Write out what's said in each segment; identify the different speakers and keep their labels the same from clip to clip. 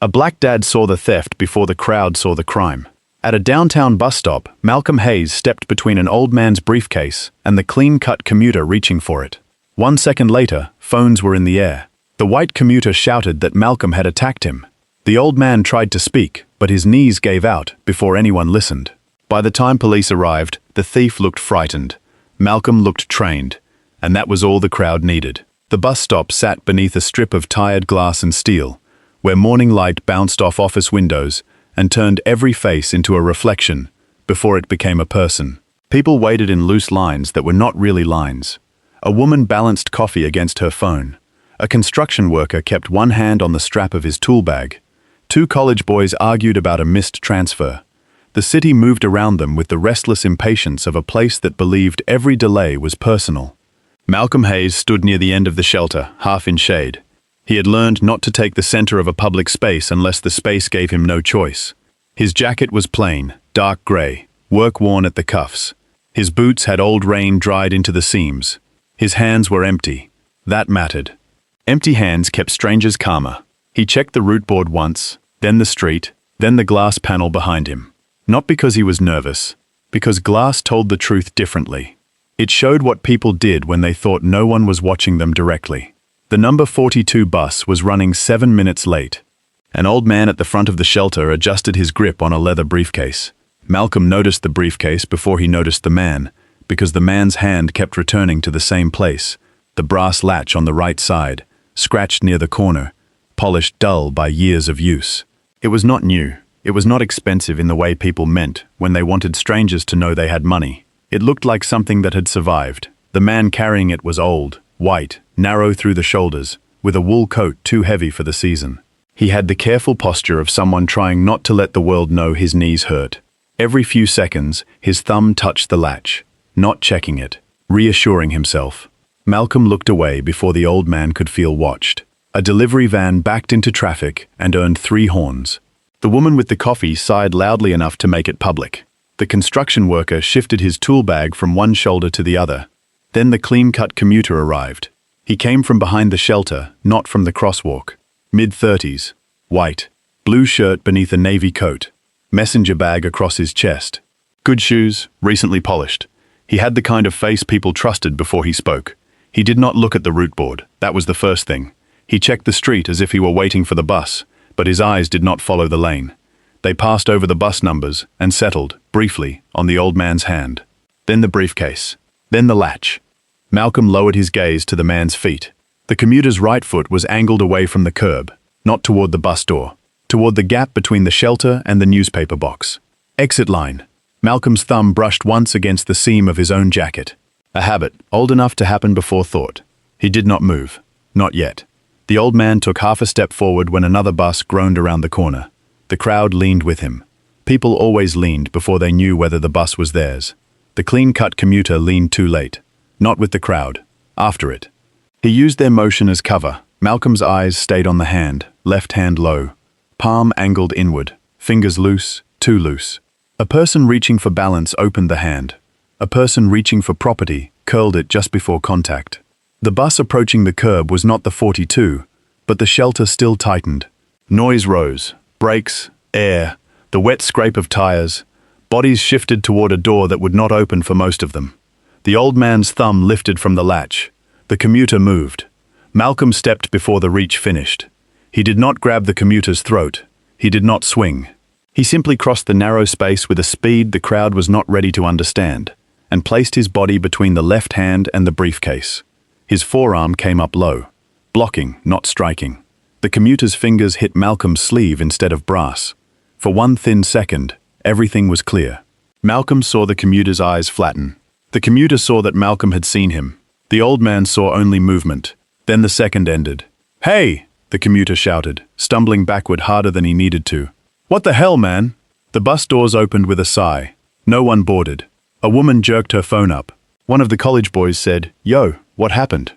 Speaker 1: A black dad saw the theft before the crowd saw the crime. At a downtown bus stop, Malcolm Hayes stepped between an old man's briefcase and the clean-cut commuter reaching for it. 1 second later, phones were in the air. The white commuter shouted that Malcolm had attacked him. The old man tried to speak, but his knees gave out before anyone listened. By the time police arrived, the thief looked frightened. Malcolm looked trained, and that was all the crowd needed. The bus stop sat beneath a strip of tired glass and steel, where morning light bounced off office windows and turned every face into a reflection before it became a person. People waited in loose lines that were not really lines. A woman balanced coffee against her phone. A construction worker kept one hand on the strap of his tool bag. 2 college boys argued about a missed transfer. The city moved around them with the restless impatience of a place that believed every delay was personal. Malcolm Hayes stood near the end of the shelter, half in shade. He had learned not to take the center of a public space unless the space gave him no choice. His jacket was plain, dark gray, work-worn at the cuffs. His boots had old rain dried into the seams. His hands were empty. That mattered. Empty hands kept strangers calmer. He checked the route board once, then the street, then the glass panel behind him. Not because he was nervous, because glass told the truth differently. It showed what people did when they thought no one was watching them directly. The number 42 bus was running 7 minutes late. An old man at the front of the shelter adjusted his grip on a leather briefcase. Malcolm noticed the briefcase before he noticed the man, because the man's hand kept returning to the same place, the brass latch on the right side, scratched near the corner, polished dull by years of use. It was not new. It was not expensive in the way people meant when they wanted strangers to know they had money. It looked like something that had survived. The man carrying it was old, white, narrow through the shoulders, with a wool coat too heavy for the season. He had the careful posture of someone trying not to let the world know his knees hurt. Every few seconds, his thumb touched the latch, not checking it, reassuring himself. Malcolm looked away before the old man could feel watched. A delivery van backed into traffic and earned 3 horns. The woman with the coffee sighed loudly enough to make it public. The construction worker shifted his tool bag from one shoulder to the other. Then the clean-cut commuter arrived. He came from behind the shelter, not from the crosswalk. Mid-30s, white, blue shirt beneath a navy coat, messenger bag across his chest. Good shoes, recently polished. He had the kind of face people trusted before he spoke. He did not look at the route board, that was the first thing. He checked the street as if he were waiting for the bus, but his eyes did not follow the lane. They passed over the bus numbers and settled, briefly, on the old man's hand. Then the briefcase. Then the latch. Malcolm lowered his gaze to the man's feet. The commuter's right foot was angled away from the curb, not toward the bus door, toward the gap between the shelter and the newspaper box. Exit line. Malcolm's thumb brushed once against the seam of his own jacket. A habit, old enough to happen before thought. He did not move. Not yet. The old man took half a step forward when another bus groaned around the corner. The crowd leaned with him. People always leaned before they knew whether the bus was theirs. The clean-cut commuter leaned too late. Not with the crowd. After it. He used their motion as cover. Malcolm's eyes stayed on the hand, left hand low. Palm angled inward. Fingers loose, too loose. A person reaching for balance opened the hand. A person reaching for property curled it just before contact. The bus approaching the curb was not the 42, but the shelter still tightened. Noise rose. Brakes, air, the wet scrape of tires. Bodies shifted toward a door that would not open for most of them. The old man's thumb lifted from the latch. The commuter moved. Malcolm stepped before the reach finished. He did not grab the commuter's throat. He did not swing. He simply crossed the narrow space with a speed the crowd was not ready to understand, and placed his body between the left hand and the briefcase. His forearm came up low, blocking, not striking. The commuter's fingers hit Malcolm's sleeve instead of brass. For 1 thin second, everything was clear. Malcolm saw the commuter's eyes flatten. The commuter saw that Malcolm had seen him. The old man saw only movement. Then the second ended. "Hey!" the commuter shouted, stumbling backward harder than he needed to. "What the hell, man?" The bus doors opened with a sigh. No one boarded. A woman jerked her phone up. One of the college boys said, "Yo, what happened?"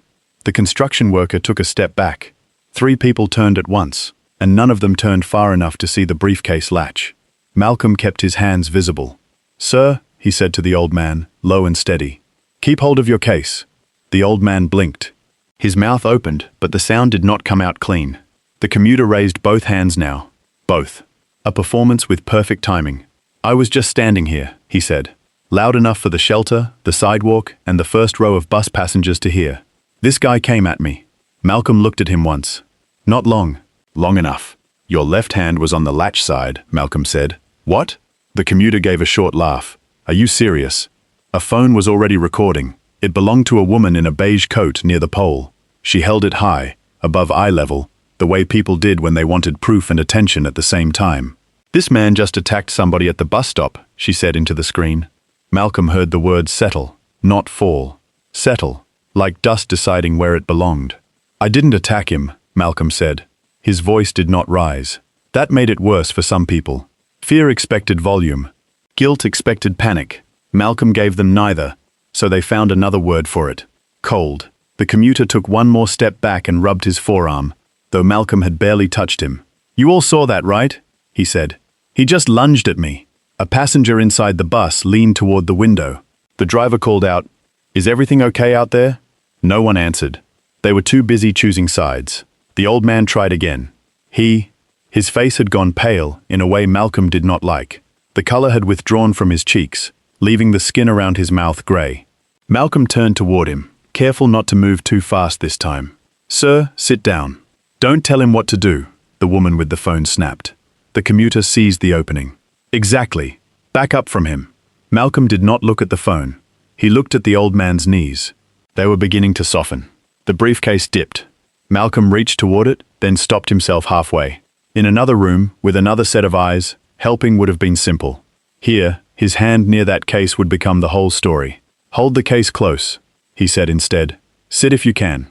Speaker 1: The construction worker took a step back. 3 people turned at once, and none of them turned far enough to see the briefcase latch. Malcolm kept his hands visible. "Sir," he said to the old man, low and steady, "keep hold of your case." The old man blinked. His mouth opened, but the sound did not come out clean. The commuter raised both hands now, Both. A performance with perfect timing. I was just standing here, he said. Loud enough for the shelter, the sidewalk, and the first row of bus passengers to hear. This guy came at me. Malcolm looked at him once. Not long. Long enough. Your left hand was on the latch side, Malcolm said. What? The commuter gave a short laugh. Are you serious? A phone was already recording. It belonged to a woman in a beige coat near the pole. She held it high, above eye level, the way people did when they wanted proof and attention at the same time. This man just attacked somebody at the bus stop, she said into the screen. Malcolm heard the word settle, not fall. Settle, like dust deciding where it belonged. I didn't attack him, Malcolm said. His voice did not rise. That made it worse for some people. Fear expected volume. Guilt expected panic. Malcolm gave them neither, so they found another word for it. Cold. The commuter took one more step back and rubbed his forearm, though Malcolm had barely touched him. You all saw that, right? He said. He just lunged at me. A passenger inside the bus leaned toward the window. The driver called out, "Is everything okay out there?" No one answered. They were too busy choosing sides. The old man tried again. His face had gone pale in a way Malcolm did not like. The color had withdrawn from his cheeks, leaving the skin around his mouth gray. Malcolm turned toward him, careful not to move too fast this time. "Sir, sit down." "Don't tell him what to do," the woman with the phone snapped. The commuter seized the opening. "Exactly. Back up from him." Malcolm did not look at the phone. He looked at the old man's knees. They were beginning to soften. The briefcase dipped. Malcolm reached toward it, then stopped himself halfway. In another room, with another set of eyes, helping would have been simple. Here, his hand near that case would become the whole story. "Hold the case close," he said instead. "Sit if you can."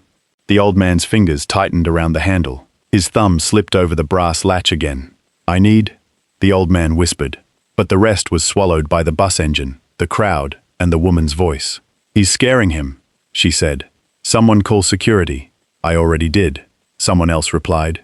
Speaker 1: The old man's fingers tightened around the handle. His thumb slipped over the brass latch again. "I need," the old man whispered. But the rest was swallowed by the bus engine, the crowd, and the woman's voice. "He's scaring him," she said. "Someone call security." "I already did," someone else replied.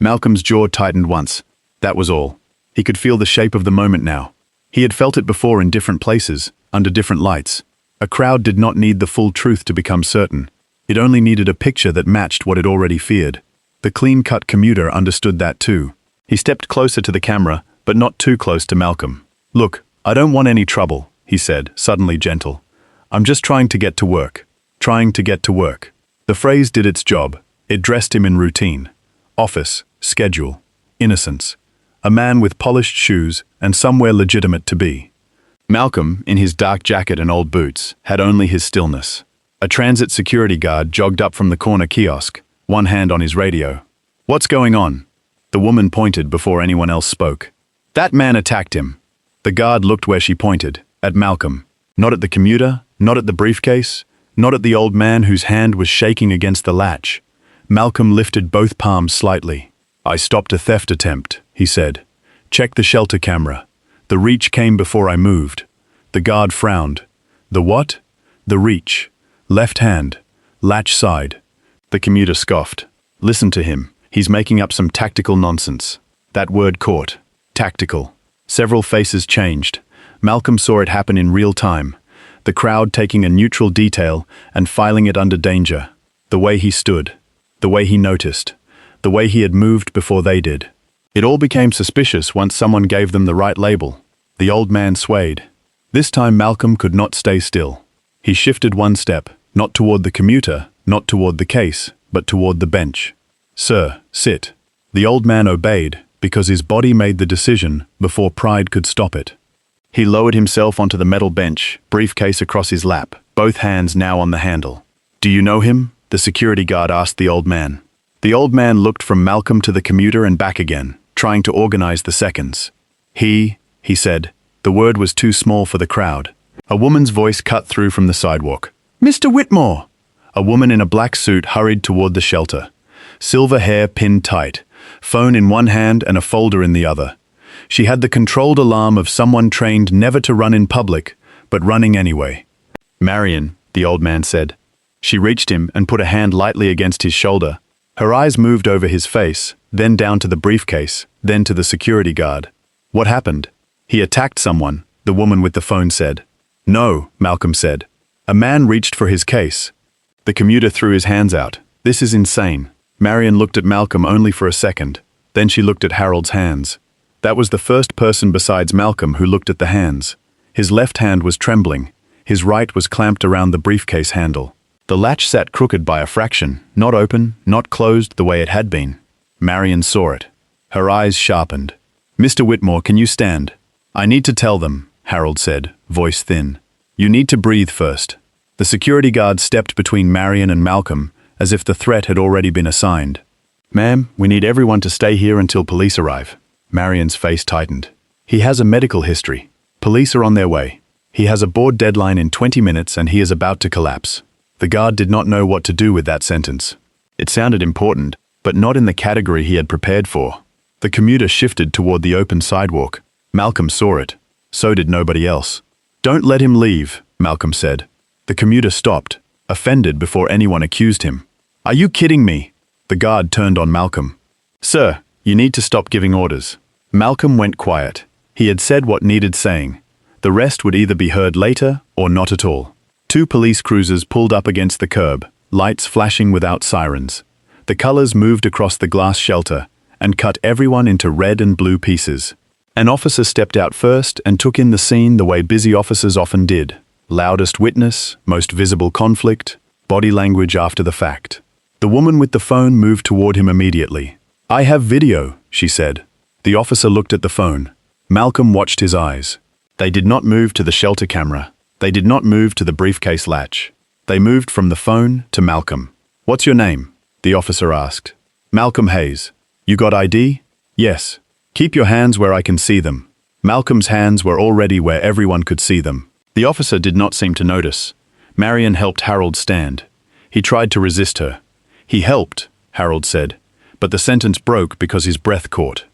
Speaker 1: Malcolm's jaw tightened once. That was all. He could feel the shape of the moment now. He had felt it before in different places, under different lights. A crowd did not need the full truth to become certain. It only needed a picture that matched what it already feared. The clean-cut commuter understood that too. He stepped closer to the camera, but not too close to Malcolm. "Look, I don't want any trouble," he said, suddenly gentle. "I'm just trying to get to work. Trying to get to work." The phrase did its job. It dressed him in routine. Office, schedule, innocence. A man with polished shoes and somewhere legitimate to be. Malcolm, in his dark jacket and old boots, had only his stillness. A transit security guard jogged up from the corner kiosk, one hand on his radio. "What's going on?" The woman pointed before anyone else spoke. "That man attacked him." The guard looked where she pointed, at Malcolm. Not at the commuter, not at the briefcase, not at the old man whose hand was shaking against the latch. Malcolm lifted both palms slightly. "I stopped a theft attempt," he said. "Check the shelter camera. The reach came before I moved." The guard frowned. "The what?" "The reach. Left hand. Latch side." The commuter scoffed. "Listen to him. He's making up some tactical nonsense." That word caught. Tactical. Several faces changed. Malcolm saw it happen in real time. The crowd taking a neutral detail and filing it under danger. The way he stood. The way he noticed. The way he had moved before they did. It all became suspicious once someone gave them the right label. The old man swayed. This time Malcolm could not stay still. He shifted one step, not toward the commuter, not toward the case, but toward the bench. "Sir, sit." The old man obeyed, because his body made the decision before pride could stop it. He lowered himself onto the metal bench, briefcase across his lap, both hands now on the handle. "Do you know him?" the security guard asked the old man. The old man looked from Malcolm to the commuter and back again, trying to organize the seconds. He said. The word was too small for the crowd. A woman's voice cut through from the sidewalk. "Mr. Whitmore!" A woman in a black suit hurried toward the shelter. Silver hair pinned tight, phone in one hand and a folder in the other. She had the controlled alarm of someone trained never to run in public, but running anyway. "Marion," the old man said. She reached him and put a hand lightly against his shoulder. Her eyes moved over his face, then down to the briefcase, then to the security guard. "What happened?" "He attacked someone," the woman with the phone said. "No," Malcolm said. "A man reached for his case." The commuter threw his hands out. "This is insane." Marion looked at Malcolm only for a second. Then she looked at Harold's hands. That was the first person besides Malcolm who looked at the hands. His left hand was trembling. His right was clamped around the briefcase handle. The latch sat crooked by a fraction, not open, not closed the way it had been. Marion saw it. Her eyes sharpened. "Mr. Whitmore, can you stand?" "I need to tell them," Harold said, voice thin. "You need to breathe first." The security guard stepped between Marion and Malcolm, as if the threat had already been assigned. "Ma'am, we need everyone to stay here until police arrive." Marion's face tightened. "He has a medical history. Police are on their way. He has a board deadline in 20 minutes and he is about to collapse." The guard did not know what to do with that sentence. It sounded important, but not in the category he had prepared for. The commuter shifted toward the open sidewalk. Malcolm saw it. So did nobody else. "Don't let him leave," Malcolm said. The commuter stopped, offended before anyone accused him. "Are you kidding me?" The guard turned on Malcolm. "Sir, you need to stop giving orders." Malcolm went quiet. He had said what needed saying. The rest would either be heard later or not at all. 2 police cruisers pulled up against the curb, lights flashing without sirens. The colors moved across the glass shelter and cut everyone into red and blue pieces. An officer stepped out first and took in the scene the way busy officers often did. Loudest witness, most visible conflict, body language after the fact. The woman with the phone moved toward him immediately. "I have video," she said. The officer looked at the phone. Malcolm watched his eyes. They did not move to the shelter camera. They did not move to the briefcase latch. They moved from the phone to Malcolm. "What's your name?" the officer asked. "Malcolm Hayes." "You got ID?" "Yes." "Keep your hands where I can see them." Malcolm's hands were already where everyone could see them. The officer did not seem to notice. Marion helped Harold stand. He tried to resist her. "He helped," Harold said, but the sentence broke because his breath caught.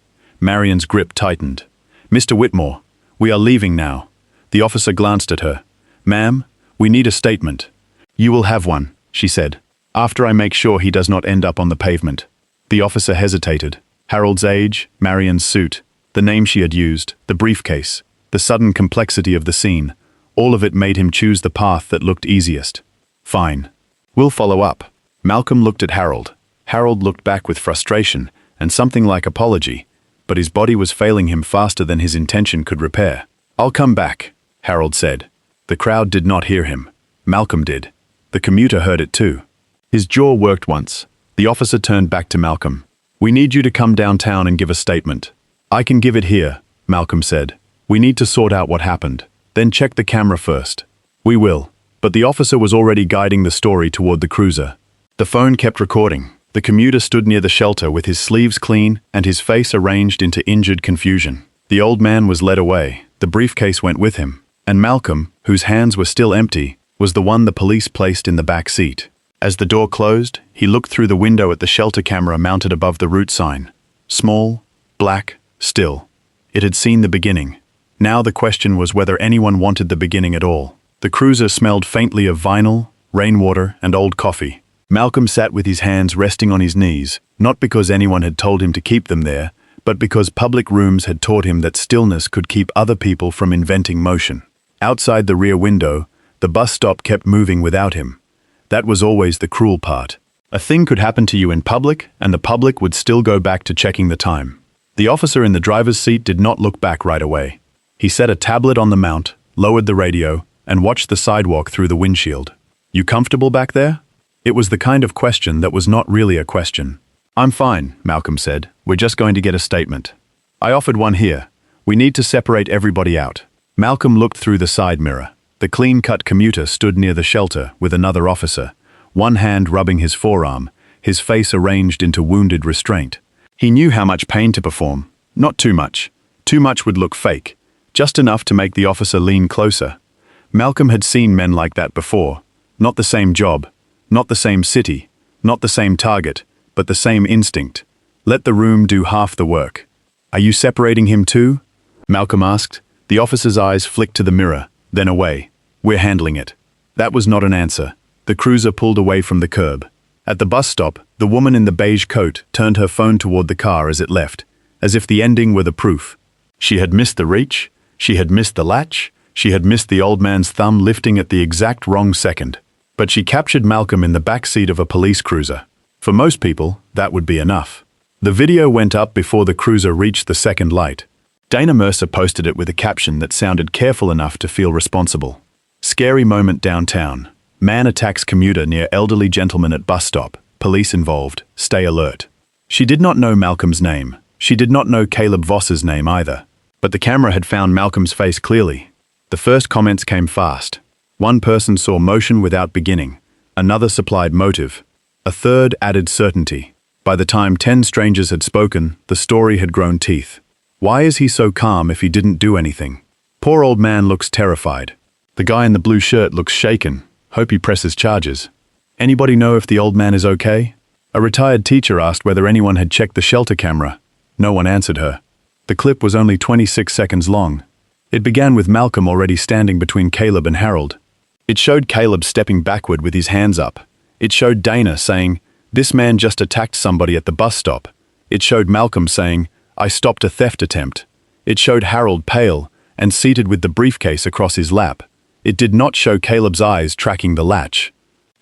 Speaker 1: Marion's grip tightened. "Mr. Whitmore, we are leaving now." The officer glanced at her. "Ma'am, we need a statement." "You will have one," she said, "after I make sure he does not end up on the pavement." The officer hesitated. Harold's age, Marion's suit, the name she had used, the briefcase, the sudden complexity of the scene, all of it made him choose the path that looked easiest. "Fine. We'll follow up." Malcolm looked at Harold. Harold looked back with frustration and something like apology, but his body was failing him faster than his intention could repair. "I'll come back," Harold said. The crowd did not hear him. Malcolm did. The commuter heard it too. His jaw worked once. The officer turned back to Malcolm. "We need you to come downtown and give a statement." "I can give it here," Malcolm said. "We need to sort out what happened. Then check the camera first." "We will." But the officer was already guiding the story toward the cruiser. The phone kept recording. The commuter stood near the shelter with his sleeves clean and his face arranged into injured confusion. The old man was led away. The briefcase went with him. And Malcolm, whose hands were still empty, was the one the police placed in the back seat. As the door closed, he looked through the window at the shelter camera mounted above the route sign. Small, black, still. It had seen the beginning. Now the question was whether anyone wanted the beginning at all. The cruiser smelled faintly of vinyl, rainwater, and old coffee. Malcolm sat with his hands resting on his knees, not because anyone had told him to keep them there, but because public rooms had taught him that stillness could keep other people from inventing motion. Outside the rear window, the bus stop kept moving without him. That was always the cruel part. A thing could happen to you in public, and the public would still go back to checking the time. The officer in the driver's seat did not look back right away. He set a tablet on the mount, lowered the radio, and watched the sidewalk through the windshield. "You comfortable back there?" It was the kind of question that was not really a question. "I'm fine," Malcolm said. "We're just going to get a statement." "I offered one here. We need to separate everybody out." Malcolm looked through the side mirror. The clean-cut commuter stood near the shelter with another officer, one hand rubbing his forearm, his face arranged into wounded restraint. He knew how much pain to perform. Not too much. Too much would look fake. Just enough to make the officer lean closer. Malcolm had seen men like that before. Not the same job, not the same city, not the same target, but the same instinct. Let the room do half the work. "Are you separating him too?" Malcolm asked. The officer's eyes flicked to the mirror, then away. "We're handling it." That was not an answer. The cruiser pulled away from the curb. At the bus stop, the woman in the beige coat turned her phone toward the car as it left, as if the ending were the proof. She had missed the reach, she had missed the latch, she had missed the old man's thumb lifting at the exact wrong second. But she captured Malcolm in the back seat of a police cruiser. For most people, that would be enough. The video went up before the cruiser reached the second light. Dana Mercer posted it with a caption that sounded careful enough to feel responsible. Scary moment downtown. Man attacks commuter near elderly gentleman at bus stop. Police involved. Stay alert. She did not know Malcolm's name. She did not know Caleb Voss's name either. But the camera had found Malcolm's face clearly. The first comments came fast. One person saw motion without beginning. Another supplied motive. A third added certainty. By the time 10 strangers had spoken, the story had grown teeth. Why is he so calm if he didn't do anything? Poor old man looks terrified. The guy in the blue shirt looks shaken. Hope he presses charges. Anybody know if the old man is okay? A retired teacher asked whether anyone had checked the shelter camera. No one answered her. The clip was only 26 seconds long. It began with Malcolm already standing between Caleb and Harold. It showed Caleb stepping backward with his hands up. It showed Dana saying, "This man just attacked somebody at the bus stop." It showed Malcolm saying, "I stopped a theft attempt." It showed Harold pale and seated with the briefcase across his lap. It did not show Caleb's eyes tracking the latch.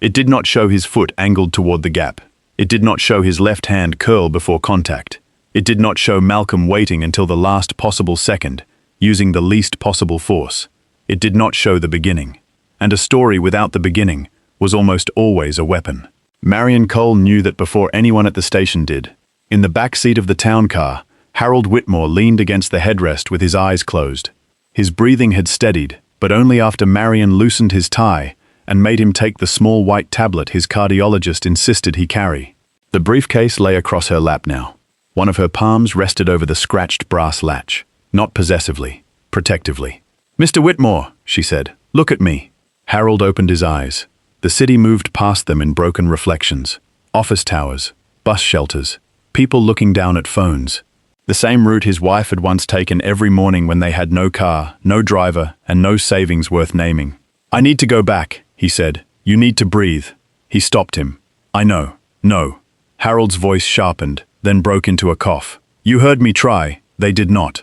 Speaker 1: It did not show his foot angled toward the gap. It did not show his left hand curl before contact. It did not show Malcolm waiting until the last possible second, using the least possible force. It did not show the beginning. And a story without the beginning was almost always a weapon. Marion Cole knew that before anyone at the station did. In the back seat of the town car, Harold Whitmore leaned against the headrest with his eyes closed. His breathing had steadied, but only after Marion loosened his tie and made him take the small white tablet his cardiologist insisted he carry. The briefcase lay across her lap now. One of her palms rested over the scratched brass latch, not possessively, protectively. "Mr. Whitmore," she said, "look at me." Harold opened his eyes. The city moved past them in broken reflections. Office towers, bus shelters, people looking down at phones. The same route his wife had once taken every morning when they had no car, no driver, and no savings worth naming. "I need to go back," he said. "You need to breathe." He stopped him. "I know. No." Harold's voice sharpened, then broke into a cough. "You heard me try. They did not."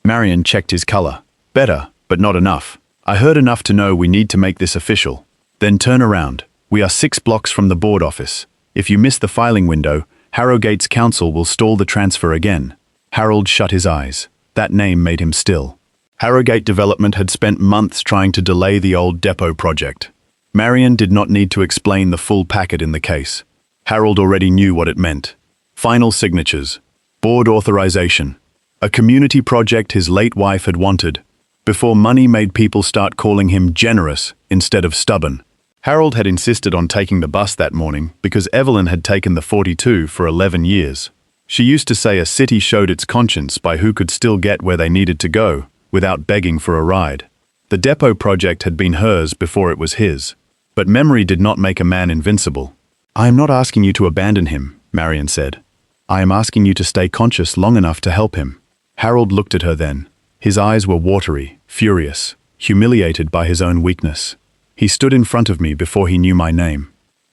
Speaker 1: Marion checked his color. "Better, but not enough. I heard enough to know we need to make this official. Then turn around. We are 6 blocks from the board office. If you miss the filing window, Harrogate Council will stall the transfer again." Harold shut his eyes. That name made him still. Harrogate Development had spent months trying to delay the old depot project. Marion did not need to explain the full packet in the case. Harold already knew what it meant. Final signatures. Board authorization. A community project his late wife had wanted. Before money made people start calling him generous instead of stubborn. Harold had insisted on taking the bus that morning because Evelyn had taken the 42 for 11 years. She used to say a city showed its conscience by who could still get where they needed to go without begging for a ride. The depot project had been hers before it was his. But memory did not make a man invincible. "I am not asking you to abandon him," Marion said. "I am asking you to stay conscious long enough to help him." Harold looked at her then. His eyes were watery, furious, humiliated by his own weakness. "He stood in front of me before he knew my name.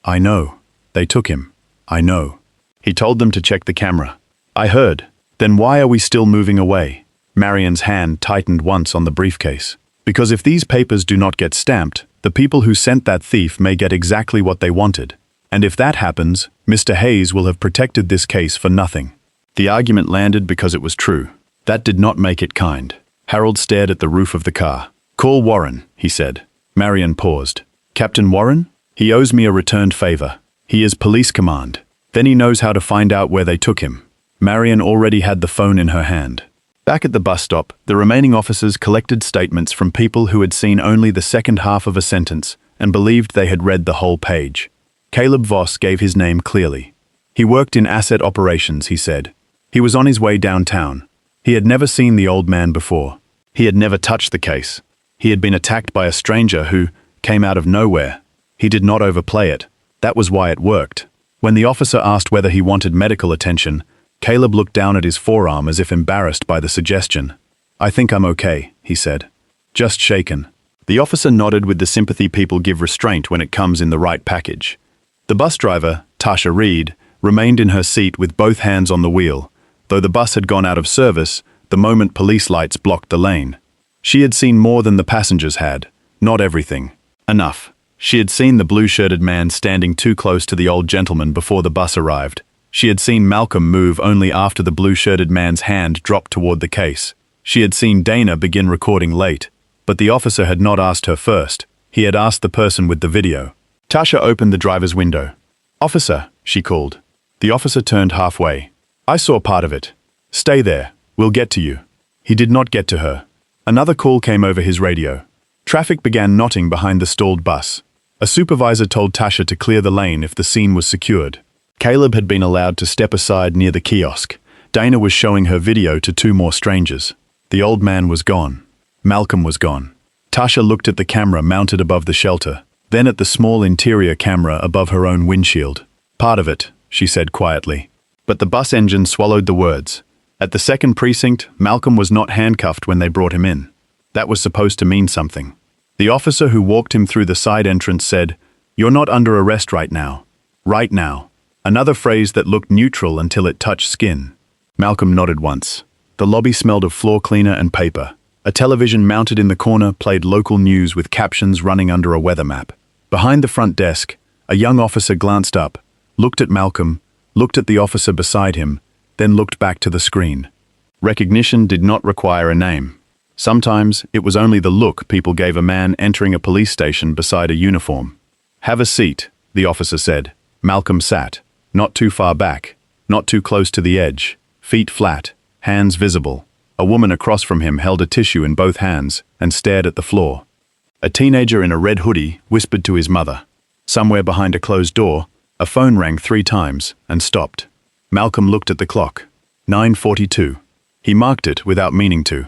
Speaker 1: I know. They took him. I know. He told them to check the camera. I heard. Then why are we still moving away?" Marion's hand tightened once on the briefcase. "Because if these papers do not get stamped, the people who sent that thief may get exactly what they wanted. And if that happens, Mr. Hayes will have protected this case for nothing." The argument landed because it was true. That did not make it kind. Harold stared at the roof of the car. "Call Warren," he said. Marion paused. "Captain Warren? He owes me a returned favor. He is police command. Then he knows how to find out where they took him." Marion already had the phone in her hand. Back at the bus stop, the remaining officers collected statements from people who had seen only the second half of a sentence and believed they had read the whole page. Caleb Voss gave his name clearly. He worked in asset operations, he said. He was on his way downtown. He had never seen the old man before. He had never touched the case. He had been attacked by a stranger who came out of nowhere. He did not overplay it. That was why it worked. When the officer asked whether he wanted medical attention, Caleb looked down at his forearm as if embarrassed by the suggestion. "I think I'm okay," he said. "Just shaken." The officer nodded with the sympathy people give restraint when it comes in the right package. The bus driver, Tasha Reed, remained in her seat with both hands on the wheel, though the bus had gone out of service the moment police lights blocked the lane. She had seen more than the passengers had, not everything. Enough. She had seen the blue-shirted man standing too close to the old gentleman before the bus arrived. She had seen Malcolm move only after the blue-shirted man's hand dropped toward the case. She had seen Dana begin recording late, but the officer had not asked her first. He had asked the person with the video. Tasha opened the driver's window. "Officer," she called. The officer turned halfway. "I saw part of it. Stay there. We'll get to you." He did not get to her. Another call came over his radio. Traffic began knotting behind the stalled bus. A supervisor told Tasha to clear the lane if the scene was secured. Caleb had been allowed to step aside near the kiosk. Dana was showing her video to two more strangers. The old man was gone. Malcolm was gone. Tasha looked at the camera mounted above the shelter, then at the small interior camera above her own windshield. "Part of it," she said quietly. But the bus engine swallowed the words. At the second precinct, Malcolm was not handcuffed when they brought him in. That was supposed to mean something. The officer who walked him through the side entrance said, "You're not under arrest right now." Right now. Another phrase that looked neutral until it touched skin. Malcolm nodded once. The lobby smelled of floor cleaner and paper. A television mounted in the corner played local news with captions running under a weather map. Behind the front desk, a young officer glanced up, looked at Malcolm, looked at the officer beside him, then looked back to the screen. Recognition did not require a name. Sometimes it was only the look people gave a man entering a police station beside a uniform. "Have a seat," the officer said. Malcolm sat, not too far back, not too close to the edge, feet flat, hands visible. A woman across from him held a tissue in both hands and stared at the floor. A teenager in a red hoodie whispered to his mother. Somewhere behind a closed door, a phone rang 3 times and stopped. Malcolm looked at the clock. 9:42. He marked it without meaning to.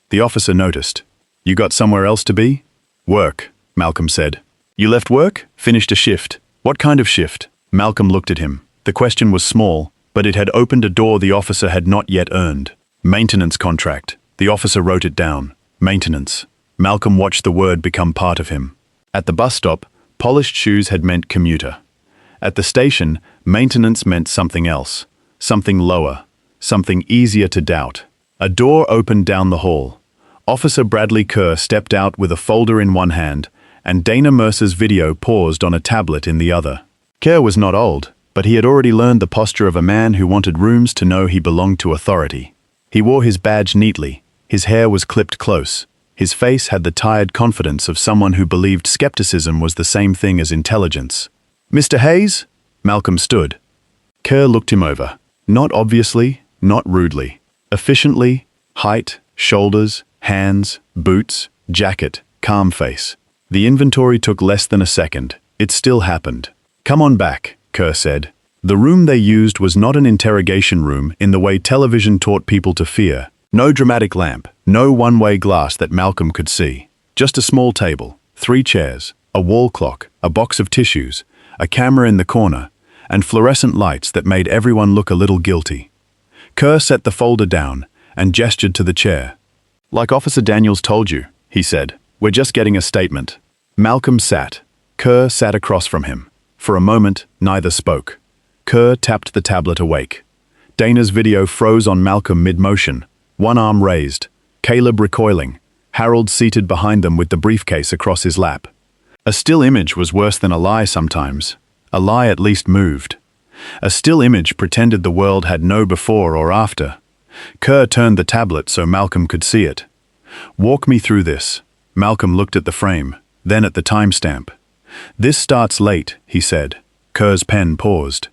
Speaker 1: The officer noticed. "You got somewhere else to be?" "Work," Malcolm said. "You left work? Finished a shift. What kind of shift?" Malcolm looked at him. The question was small, but it had opened a door the officer had not yet earned. "Maintenance contract." The officer wrote it down. Maintenance. Malcolm watched the word become part of him. At the bus stop, polished shoes had meant commuter. At the station, maintenance meant something else. Something lower. Something easier to doubt. A door opened down the hall. Officer Bradley Kerr stepped out with a folder in one hand, and Dana Mercer's video paused on a tablet in the other. Kerr was not old, but he had already learned the posture of a man who wanted rooms to know he belonged to authority. He wore his badge neatly. His hair was clipped close. His face had the tired confidence of someone who believed skepticism was the same thing as intelligence. "Mr. Hayes?" Malcolm stood. Kerr looked him over. Not obviously, not rudely. Efficiently, height, shoulders, hands, boots, jacket, calm face. The inventory took less than a second. It still happened. "Come on back," Kerr said. The room they used was not an interrogation room in the way television taught people to fear. No dramatic lamp, no one-way glass that Malcolm could see. Just a small table, 3 chairs, a wall clock, a box of tissues, a camera in the corner, and fluorescent lights that made everyone look a little guilty. Kerr set the folder down and gestured to the chair. "Like Officer Daniels told you," he said, "we're just getting a statement." Malcolm sat. Kerr sat across from him. For a moment, neither spoke. Kerr tapped the tablet awake. Dana's video froze on Malcolm mid-motion, one arm raised, Caleb recoiling, Harold seated behind them with the briefcase across his lap. A still image was worse than a lie sometimes. A lie at least moved. A still image pretended the world had no before or after. Kerr turned the tablet so Malcolm could see it. "Walk me through this." Malcolm looked at the frame, then at the timestamp. "This starts late," he said. Kerr's pen paused.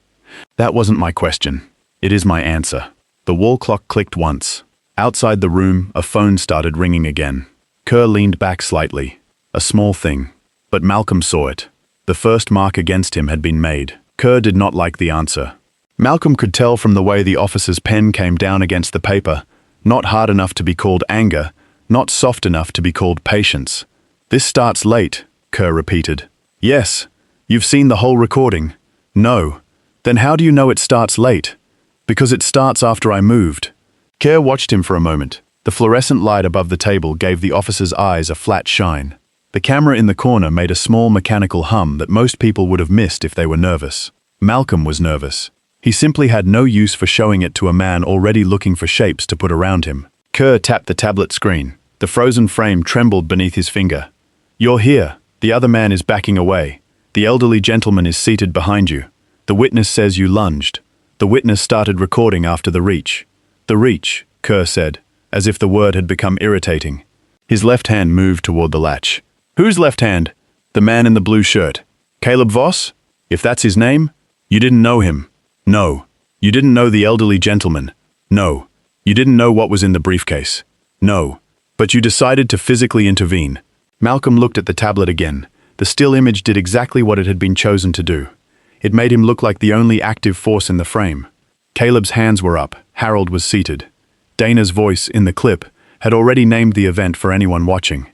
Speaker 1: "That wasn't my question. It is my answer." The wall clock clicked once. Outside the room, a phone started ringing again. Kerr leaned back slightly. A small thing. But Malcolm saw it. The first mark against him had been made. Kerr did not like the answer. Malcolm could tell from the way the officer's pen came down against the paper, not hard enough to be called anger, not soft enough to be called patience. "This starts late," Kerr repeated. "Yes. You've seen the whole recording." "No. Then how do you know it starts late?" "Because it starts after I moved." Kerr watched him for a moment. The fluorescent light above the table gave the officer's eyes a flat shine. The camera in the corner made a small mechanical hum that most people would have missed if they were nervous. Malcolm was nervous. He simply had no use for showing it to a man already looking for shapes to put around him. Kerr tapped the tablet screen. The frozen frame trembled beneath his finger. "You're here. The other man is backing away. The elderly gentleman is seated behind you. The witness says you lunged. The witness started recording after the reach. The reach, Kerr said, as if the word had become irritating. His left hand moved toward the latch. Whose left hand? The man in the blue shirt. Caleb Voss? If that's his name? You didn't know him. No. You didn't know the elderly gentleman. No. You didn't know what was in the briefcase. No. But you decided to physically intervene. Malcolm looked at the tablet again. The still image did exactly what it had been chosen to do. It made him look like the only active force in the frame. Caleb's hands were up. Harold was seated. Dana's voice, in the clip, had already named the event for anyone watching.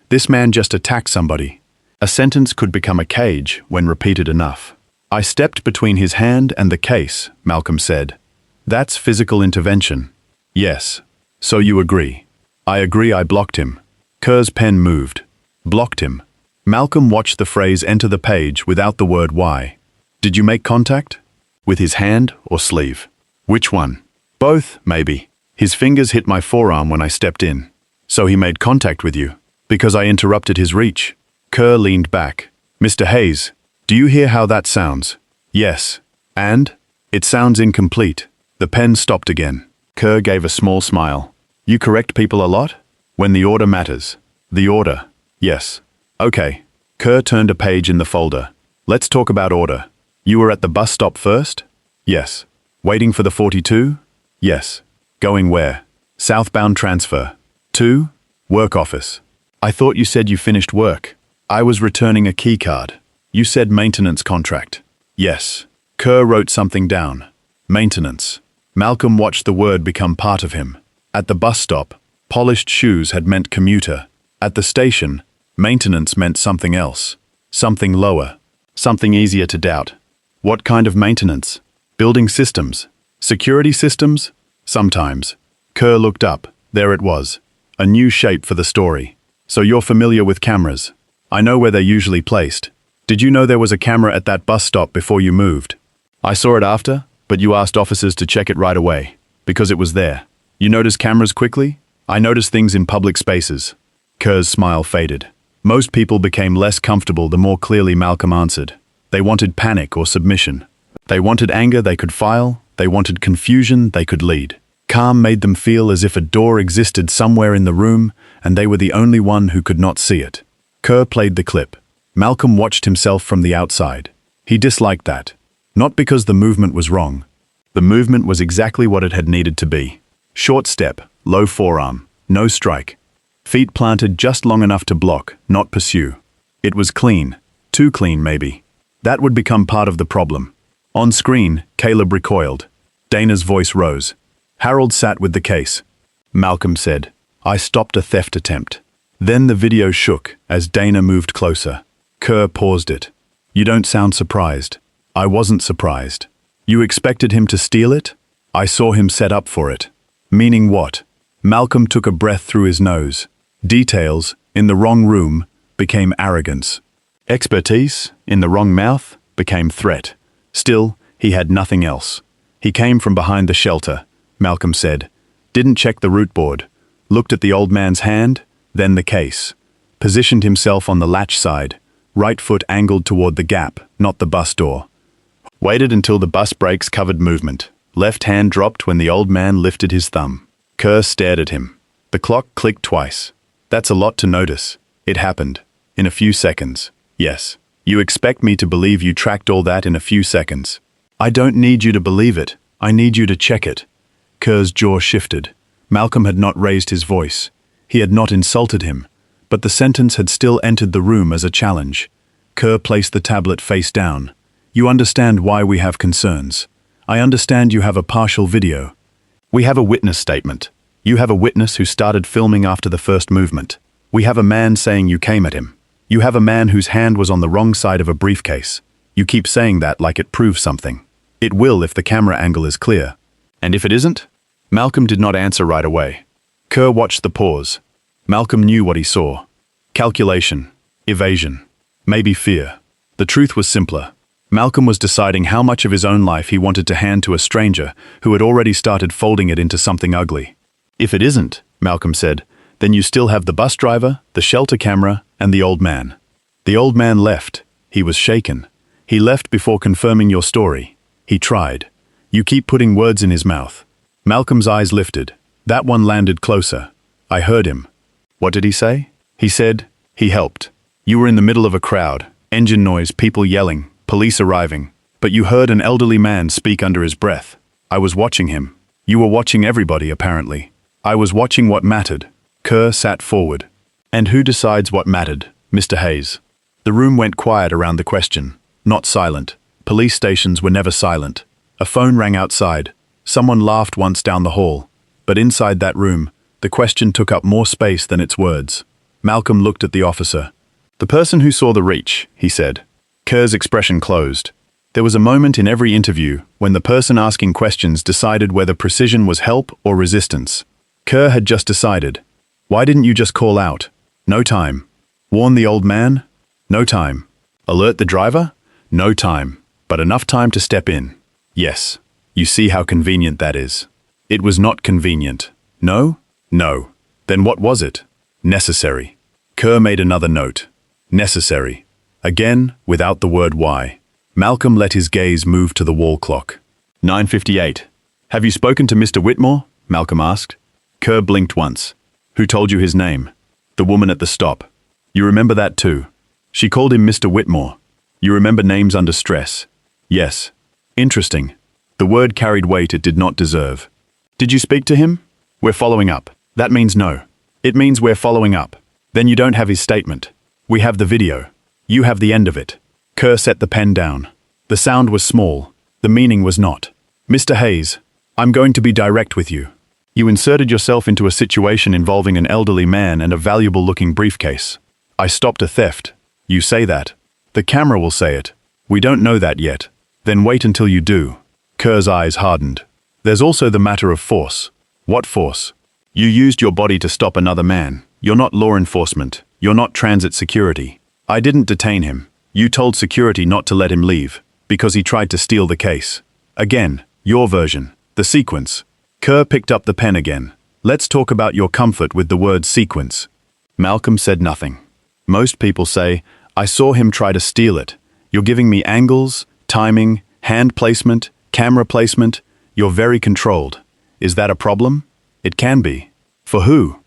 Speaker 1: This man just attacked somebody. A sentence could become a cage when repeated enough. I stepped between his hand and the case, Malcolm said. That's physical intervention. Yes. So you agree. I agree I blocked him. Kerr's pen moved. Blocked him. Malcolm watched the phrase enter the page without the word why. Did you make contact? With his hand or sleeve? Which one? Both, maybe. His fingers hit my forearm when I stepped in. So he made contact with you. Because I interrupted his reach. Kerr leaned back. Mr. Hayes, do you hear how that sounds? Yes. And? It sounds incomplete. The pen stopped again. Kerr gave a small smile. You correct people a lot? When the order matters. The order. Yes. Okay. Kerr turned a page in the folder. Let's talk about order. You were at the bus stop first? Yes. Waiting for the 42? Yes. Going where? Southbound transfer. To? Work office. I thought you said you finished work. I was returning a key card. You said maintenance contract. Yes. Kerr wrote something down. Maintenance. Malcolm watched the word become part of him. At the bus stop, polished shoes had meant commuter. At the station, maintenance meant something else. Something lower. Something easier to doubt. What kind of maintenance? Building systems? Security systems? Sometimes. Kerr looked up. There it was. A new shape for the story. So you're familiar with cameras. I know where they're usually placed. Did you know there was a camera at that bus stop before you moved? I saw it after, but you asked officers to check it right away. Because it was there. You notice cameras quickly? I notice things in public spaces. Kerr's smile faded. Most people became less comfortable the more clearly Malcolm answered. They wanted panic or submission. They wanted anger they could file. They wanted confusion they could lead. Calm made them feel as if a door existed somewhere in the room and they were the only one who could not see it. Kerr played the clip. Malcolm watched himself from the outside. He disliked that. Not because the movement was wrong. The movement was exactly what it had needed to be. Short step, low forearm, no strike. Feet planted just long enough to block, not pursue. It was clean. Too clean, maybe. That would become part of the problem. On screen, Caleb recoiled. Dana's voice rose. Harold sat with the case. Malcolm said, I stopped a theft attempt. Then the video shook as Dana moved closer. Kerr paused it. You don't sound surprised. I wasn't surprised. You expected him to steal it? I saw him set up for it. Meaning what? Malcolm took a breath through his nose. Details, in the wrong room, became arrogance. Expertise, in the wrong mouth, became threat. Still, he had nothing else. He came from behind the shelter, Malcolm said. Didn't check the route board. Looked at the old man's hand, then the case. Positioned himself on the latch side. Right foot angled toward the gap, not the bus door. Waited until the bus brakes covered movement. Left hand dropped when the old man lifted his thumb. Kerr stared at him. The clock clicked twice. That's a lot to notice. It happened. In a few seconds. Yes. You expect me to believe you tracked all that in a few seconds. I don't need you to believe it. I need you to check it. Kerr's jaw shifted. Malcolm had not raised his voice. He had not insulted him. But the sentence had still entered the room as a challenge. Kerr placed the tablet face down. You understand why we have concerns. I understand you have a partial video. We have a witness statement. You have a witness who started filming after the first movement. We have a man saying you came at him. You have a man whose hand was on the wrong side of a briefcase. You keep saying that like it proves something. It will if the camera angle is clear. And if it isn't? Malcolm did not answer right away. Kerr watched the pause. Malcolm knew what he saw. Calculation. Evasion. Maybe fear. The truth was simpler. Malcolm was deciding how much of his own life he wanted to hand to a stranger who had already started folding it into something ugly. If it isn't, Malcolm said, then you still have the bus driver, the shelter camera, and the old man. The old man left. He was shaken. He left before confirming your story. He tried. You keep putting words in his mouth. Malcolm's eyes lifted. That one landed closer. I heard him. What did he say? He said, he helped. You were in the middle of a crowd, engine noise, people yelling, police arriving, but you heard an elderly man speak under his breath. I was watching him. You were watching everybody, apparently. I was watching what mattered. Kerr sat forward. And who decides what mattered, Mr. Hayes? The room went quiet around the question. Not silent. Police stations were never silent. A phone rang outside. Someone laughed once down the hall. But inside that room, the question took up more space than its words. Malcolm looked at the officer. The person who saw the reach, he said. Kerr's expression closed. There was a moment in every interview when the person asking questions decided whether precision was help or resistance. Kerr had just decided. Why didn't you just call out? No time. Warn the old man? No time. Alert the driver? No time. But enough time to step in. Yes. You see how convenient that is. It was not convenient. No? No. Then what was it? Necessary. Kerr made another note. Necessary. Again, without the word why. Malcolm let his gaze move to the wall clock. 9:58. Have you spoken to Mr. Whitmore? Malcolm asked. Kerr blinked once. Who told you his name? The woman at the stop. You remember that too. She called him Mr. Whitmore. You remember names under stress? Yes. Interesting. The word carried weight it did not deserve. Did you speak to him? We're following up. That means no. It means we're following up. Then you don't have his statement. We have the video. You have the end of it. Kerr set the pen down. The sound was small. The meaning was not. Mr. Hayes, I'm going to be direct with you. You inserted yourself into a situation involving an elderly man and a valuable-looking briefcase. I stopped a theft. You say that. The camera will say it. We don't know that yet. Then wait until you do. Kerr's eyes hardened. There's also the matter of force. What force? You used your body to stop another man. You're not law enforcement. You're not transit security. I didn't detain him. You told security not to let him leave, because he tried to steal the case. Again, your version. The sequence. Kerr picked up the pen again. Let's talk about your comfort with the word sequence. Malcolm said nothing. Most people say, I saw him try to steal it. You're giving me angles, timing, hand placement, camera placement. You're very controlled. Is that a problem? It can be. For who?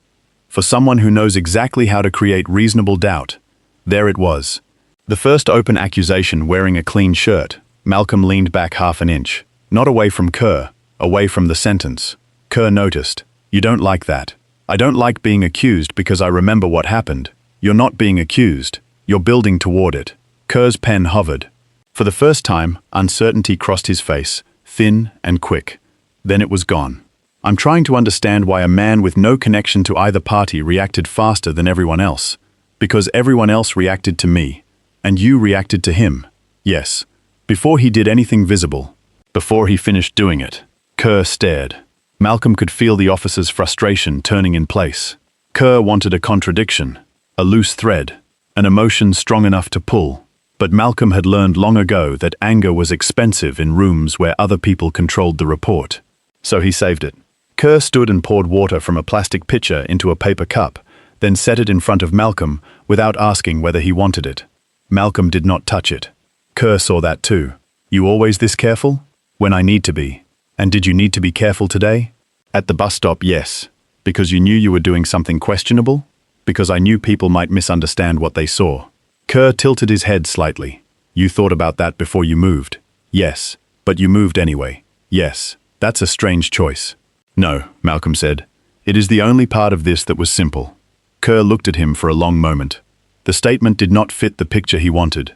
Speaker 1: For someone who knows exactly how to create reasonable doubt. There it was. The first open accusation wearing a clean shirt. Malcolm leaned back half an inch. Not away from Kerr, away from the sentence. Kerr noticed. You don't like that. I don't like being accused because I remember what happened. You're not being accused. You're building toward it. Kerr's pen hovered. For the first time, uncertainty crossed his face, thin and quick. Then it was gone. I'm trying to understand why a man with no connection to either party reacted faster than everyone else. Because everyone else reacted to me. And you reacted to him. Yes. Before he did anything visible. Before he finished doing it. Kerr stared. Malcolm could feel the officer's frustration turning in place. Kerr wanted a contradiction. A loose thread. An emotion strong enough to pull. But Malcolm had learned long ago that anger was expensive in rooms where other people controlled the report. So he saved it. Kerr stood and poured water from a plastic pitcher into a paper cup, then set it in front of Malcolm without asking whether he wanted it. Malcolm did not touch it. Kerr saw that too. You always this careful? When I need to be. And did you need to be careful today? At the bus stop, yes. Because you knew you were doing something questionable? Because I knew people might misunderstand what they saw. Kerr tilted his head slightly. You thought about that before you moved? Yes. But you moved anyway. Yes. That's a strange choice. No, Malcolm said. It is the only part of this that was simple. Kerr looked at him for a long moment. The statement did not fit the picture he wanted.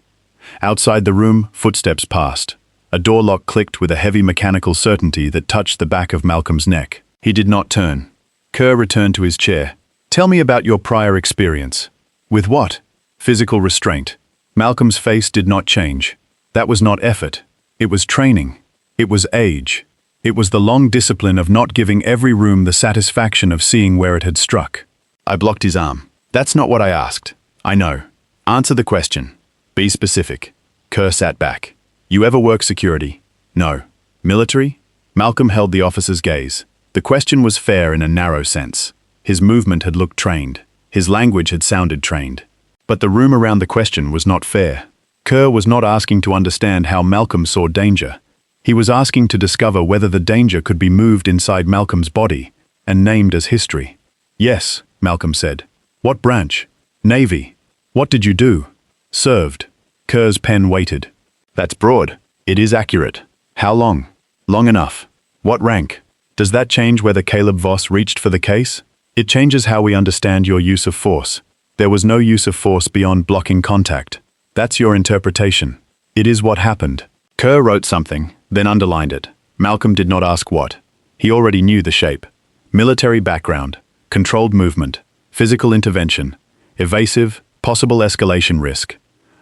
Speaker 1: Outside the room, footsteps passed. A door lock clicked with a heavy mechanical certainty that touched the back of Malcolm's neck. He did not turn. Kerr returned to his chair. Tell me about your prior experience. With what? Physical restraint. Malcolm's face did not change. That was not effort. It was training. It was age. It was the long discipline of not giving every room the satisfaction of seeing where it had struck. I blocked his arm. That's not what I asked. I know. Answer the question. Be specific. Kerr sat back. You ever work security? No. Military? Malcolm held the officer's gaze. The question was fair in a narrow sense. His movement had looked trained. His language had sounded trained. But the room around the question was not fair. Kerr was not asking to understand how Malcolm saw danger. He was asking to discover whether the danger could be moved inside Malcolm's body and named as history. Yes, Malcolm said. What branch? Navy. What did you do? Served. Kerr's pen waited. That's broad. It is accurate. How long? Long enough. What rank? Does that change whether Caleb Voss reached for the case? It changes how we understand your use of force. There was no use of force beyond blocking contact. That's your interpretation. It is what happened. Kerr wrote something, then underlined it. Malcolm did not ask what. He already knew the shape. Military background, controlled movement, physical intervention, evasive, possible escalation risk.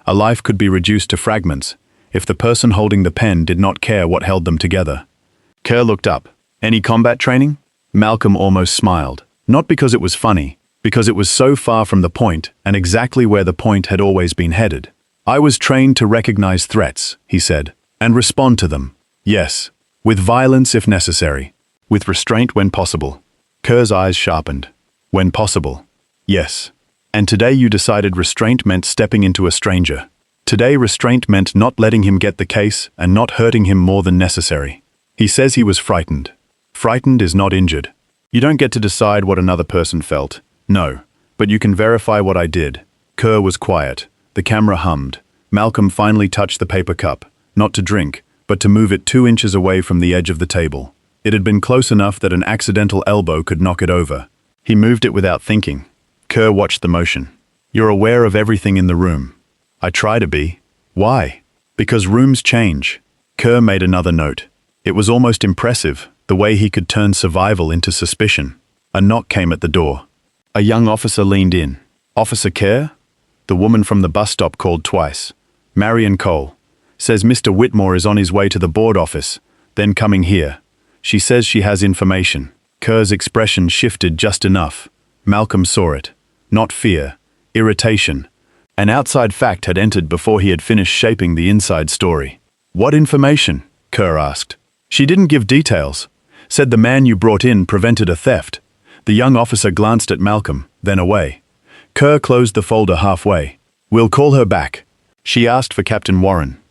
Speaker 1: A life could be reduced to fragments if the person holding the pen did not care what held them together. Kerr looked up. Any combat training? Malcolm almost smiled. Not because it was funny, because it was so far from the point and exactly where the point had always been headed. I was trained to recognize threats, he said, and respond to them. Yes, with violence if necessary, with restraint when possible. Kerr's eyes sharpened. When possible. Yes. And today you decided restraint meant stepping into a stranger. Today restraint meant not letting him get the case and not hurting him more than necessary. He says he was frightened. Frightened is not injured. You don't get to decide what another person felt. No. But you can verify what I did. Kerr was quiet. The camera hummed. Malcolm finally touched the paper cup, not to drink, but to move it 2 inches away from the edge of the table. It had been close enough that an accidental elbow could knock it over. He moved it without thinking. Kerr watched the motion. You're aware of everything in the room. I try to be. Why? Because rooms change. Kerr made another note. It was almost impressive, the way he could turn survival into suspicion. A knock came at the door. A young officer leaned in. Officer Kerr? The woman from the bus stop called twice. Marion Cole. Says Mr. Whitmore is on his way to the board office, then coming here. She says she has information. Kerr's expression shifted just enough. Malcolm saw it. Not fear. Irritation. An outside fact had entered before he had finished shaping the inside story. What information? Kerr asked. She didn't give details. Said the man you brought in prevented a theft. The young officer glanced at Malcolm, then away. Kerr closed the folder halfway. We'll call her back. She asked for Captain Warren.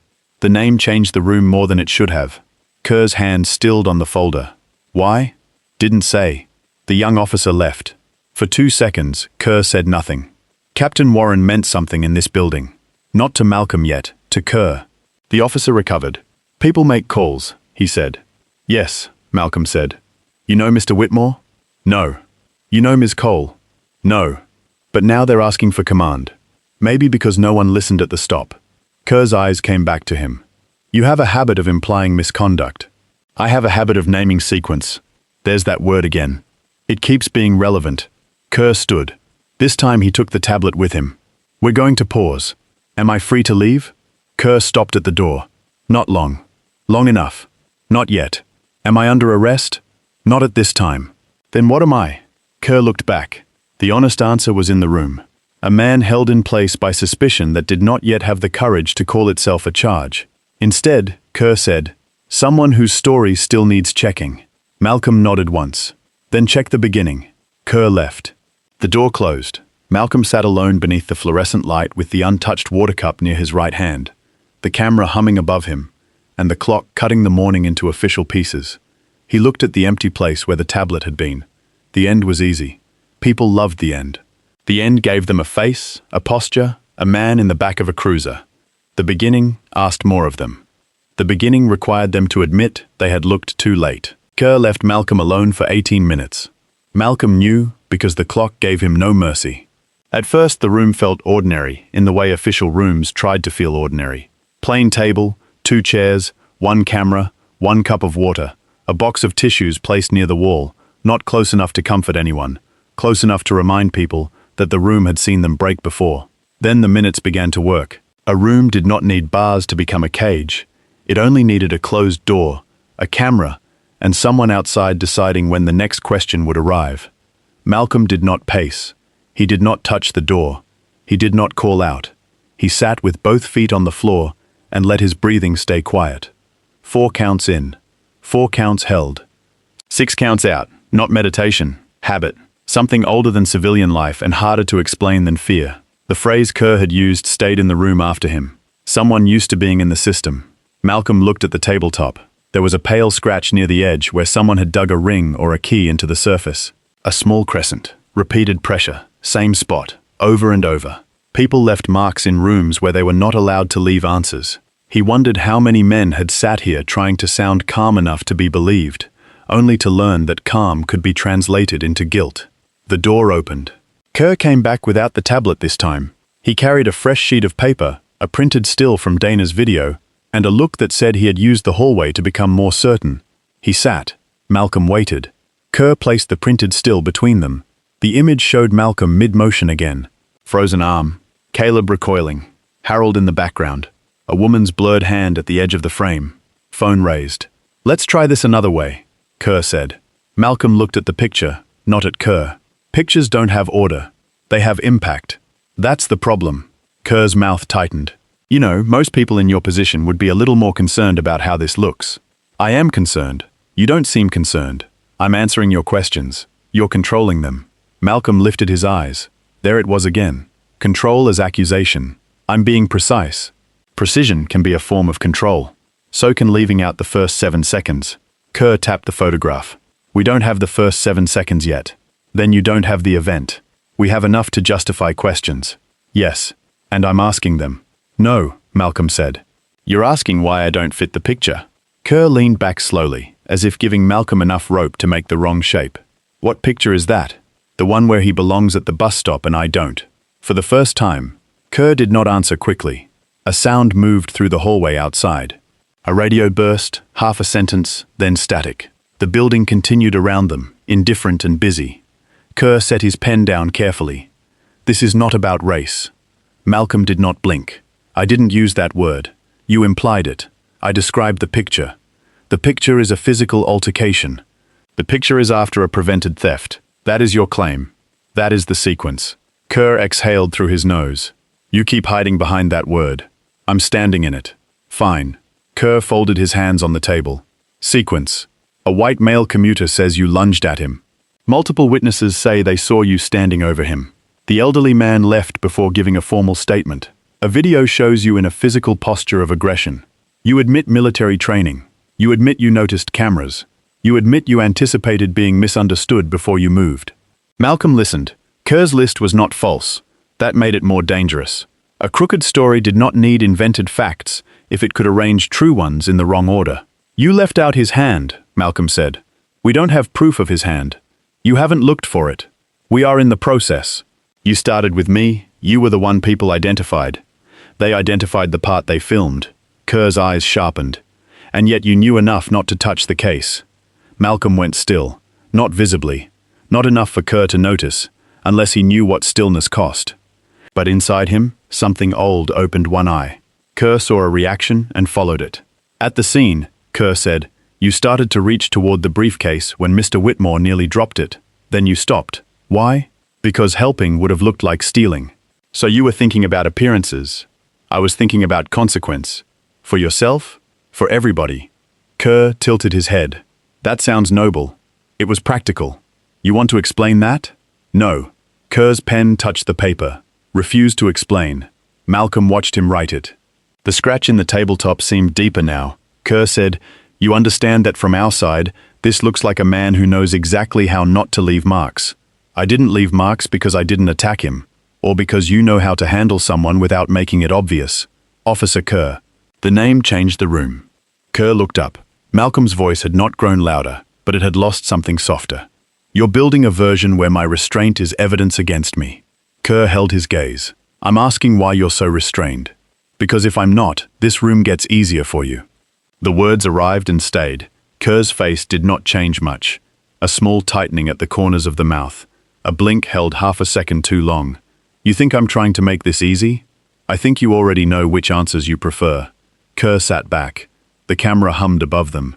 Speaker 1: The name changed the room more than it should have. Kerr's hand stilled on the folder. Why? Didn't say. The young officer left. For 2 seconds, Kerr said nothing. Captain Warren meant something in this building. Not to Malcolm yet, to Kerr. The officer recovered. People make calls, he said. Yes, Malcolm said. You know Mr. Whitmore? No. You know Ms. Cole? No. But now they're asking for command. Maybe because no one listened at the stop. Kerr's eyes came back to him. You have a habit of implying misconduct. I have a habit of naming sequence. There's that word again. It keeps being relevant. Kerr stood. This time he took the tablet with him. We're going to pause. Am I free to leave? Kerr stopped at the door. Not long. Long enough. Not yet. Am I under arrest? Not at this time. Then what am I? Kerr looked back. The honest answer was in the room. A man held in place by suspicion that did not yet have the courage to call itself a charge. Instead, Kerr said, someone whose story still needs checking. Malcolm nodded once. Then check the beginning. Kerr left. The door closed. Malcolm sat alone beneath the fluorescent light with the untouched water cup near his right hand, the camera humming above him, and the clock cutting the morning into official pieces. He looked at the empty place where the tablet had been. The end was easy. People loved the end. The end gave them a face, a posture, a man in the back of a cruiser. The beginning asked more of them. The beginning required them to admit they had looked too late. Kerr left Malcolm alone for 18 minutes. Malcolm knew because the clock gave him no mercy. At first the room felt ordinary, in the way official rooms tried to feel ordinary. Plain table, 2 chairs, 1 camera, 1 cup of water, a box of tissues placed near the wall, not close enough to comfort anyone, close enough to remind people that the room had seen them break before. Then the minutes began to work. A room did not need bars to become a cage. It only needed a closed door, a camera, and someone outside deciding when the next question would arrive. Malcolm did not pace. He did not touch the door. He did not call out. He sat with both feet on the floor and let his breathing stay quiet. 4 counts in. 4 counts held. 6 counts out. Not meditation. Habit. Something older than civilian life and harder to explain than fear. The phrase Kerr had used stayed in the room after him. Someone used to being in the system. Malcolm looked at the tabletop. There was a pale scratch near the edge where someone had dug a ring or a key into the surface. A small crescent, repeated pressure, same spot, over and over. People left marks in rooms where they were not allowed to leave answers. He wondered how many men had sat here trying to sound calm enough to be believed, only to learn that calm could be translated into guilt. The door opened. Kerr came back without the tablet this time. He carried a fresh sheet of paper, a printed still from Dana's video, and a look that said he had used the hallway to become more certain. He sat. Malcolm waited. Kerr placed the printed still between them. The image showed Malcolm mid-motion again. Frozen arm. Caleb recoiling. Harold in the background. A woman's blurred hand at the edge of the frame. Phone raised. "Let's try this another way," Kerr said. Malcolm looked at the picture, not at Kerr. Pictures don't have order. They have impact. That's the problem. Kerr's mouth tightened. "You know, most people in your position would be a little more concerned about how this looks." "I am concerned. You don't seem concerned. I'm answering your questions. You're controlling them." Malcolm lifted his eyes. There it was again. Control as accusation. I'm being precise. Precision can be a form of control. So can leaving out the first 7 seconds. Kerr tapped the photograph. "We don't have the first 7 seconds yet. Then you don't have the event. We have enough to justify questions." "Yes, and I'm asking them." "No," Malcolm said. "You're asking why I don't fit the picture." Kerr leaned back slowly, as if giving Malcolm enough rope to make the wrong shape. "What picture is that?" "The one where he belongs at the bus stop and I don't." For the first time, Kerr did not answer quickly. A sound moved through the hallway outside. A radio burst, half a sentence, then static. The building continued around them, indifferent and busy. Kerr set his pen down carefully. "This is not about race." Malcolm did not blink. "I didn't use that word. You implied it. I described the picture. The picture is a physical altercation. The picture is after a prevented theft. That is your claim. That is the sequence." Kerr exhaled through his nose. "You keep hiding behind that word. I'm standing in it." "Fine." Kerr folded his hands on the table. "Sequence. A white male commuter says you lunged at him. Multiple witnesses say they saw you standing over him. The elderly man left before giving a formal statement. A video shows you in a physical posture of aggression. You admit military training. You admit you noticed cameras. You admit you anticipated being misunderstood before you moved." Malcolm listened. Kerr's list was not false. That made it more dangerous. A crooked story did not need invented facts if it could arrange true ones in the wrong order. "You left out his hand," Malcolm said. "We don't have proof of his hand. You haven't looked for it. We are in the process. You started with me. You were the one people identified. They identified the part they filmed." Kerr's eyes sharpened. "And yet you knew enough not to touch the case." Malcolm went still, not visibly, not enough for Kerr to notice, unless he knew what stillness cost. But inside him, something old opened one eye. Kerr saw a reaction and followed it. "At the scene," Kerr said, "you started to reach toward the briefcase when Mr. Whitmore nearly dropped it. Then you stopped. Why? Because helping would have looked like stealing. So you were thinking about appearances. I was thinking about consequence. For yourself? For everybody." Kerr tilted his head. "That sounds noble. It was practical. You want to explain that?" "No." Kerr's pen touched the paper, refused to explain. Malcolm watched him write it. The scratch in the tabletop seemed deeper now. Kerr said, "You understand that from our side, this looks like a man who knows exactly how not to leave marks. I didn't leave marks because I didn't attack him, or because you know how to handle someone without making it obvious. Officer Kerr." The name changed the room. Kerr looked up. Malcolm's voice had not grown louder, but it had lost something softer. "You're building a version where my restraint is evidence against me." Kerr held his gaze. "I'm asking why you're so restrained. Because if I'm not, this room gets easier for you." The words arrived and stayed. Kerr's face did not change much. A small tightening at the corners of the mouth. A blink held half a second too long. "You think I'm trying to make this easy? I think you already know which answers you prefer." Kerr sat back. The camera hummed above them.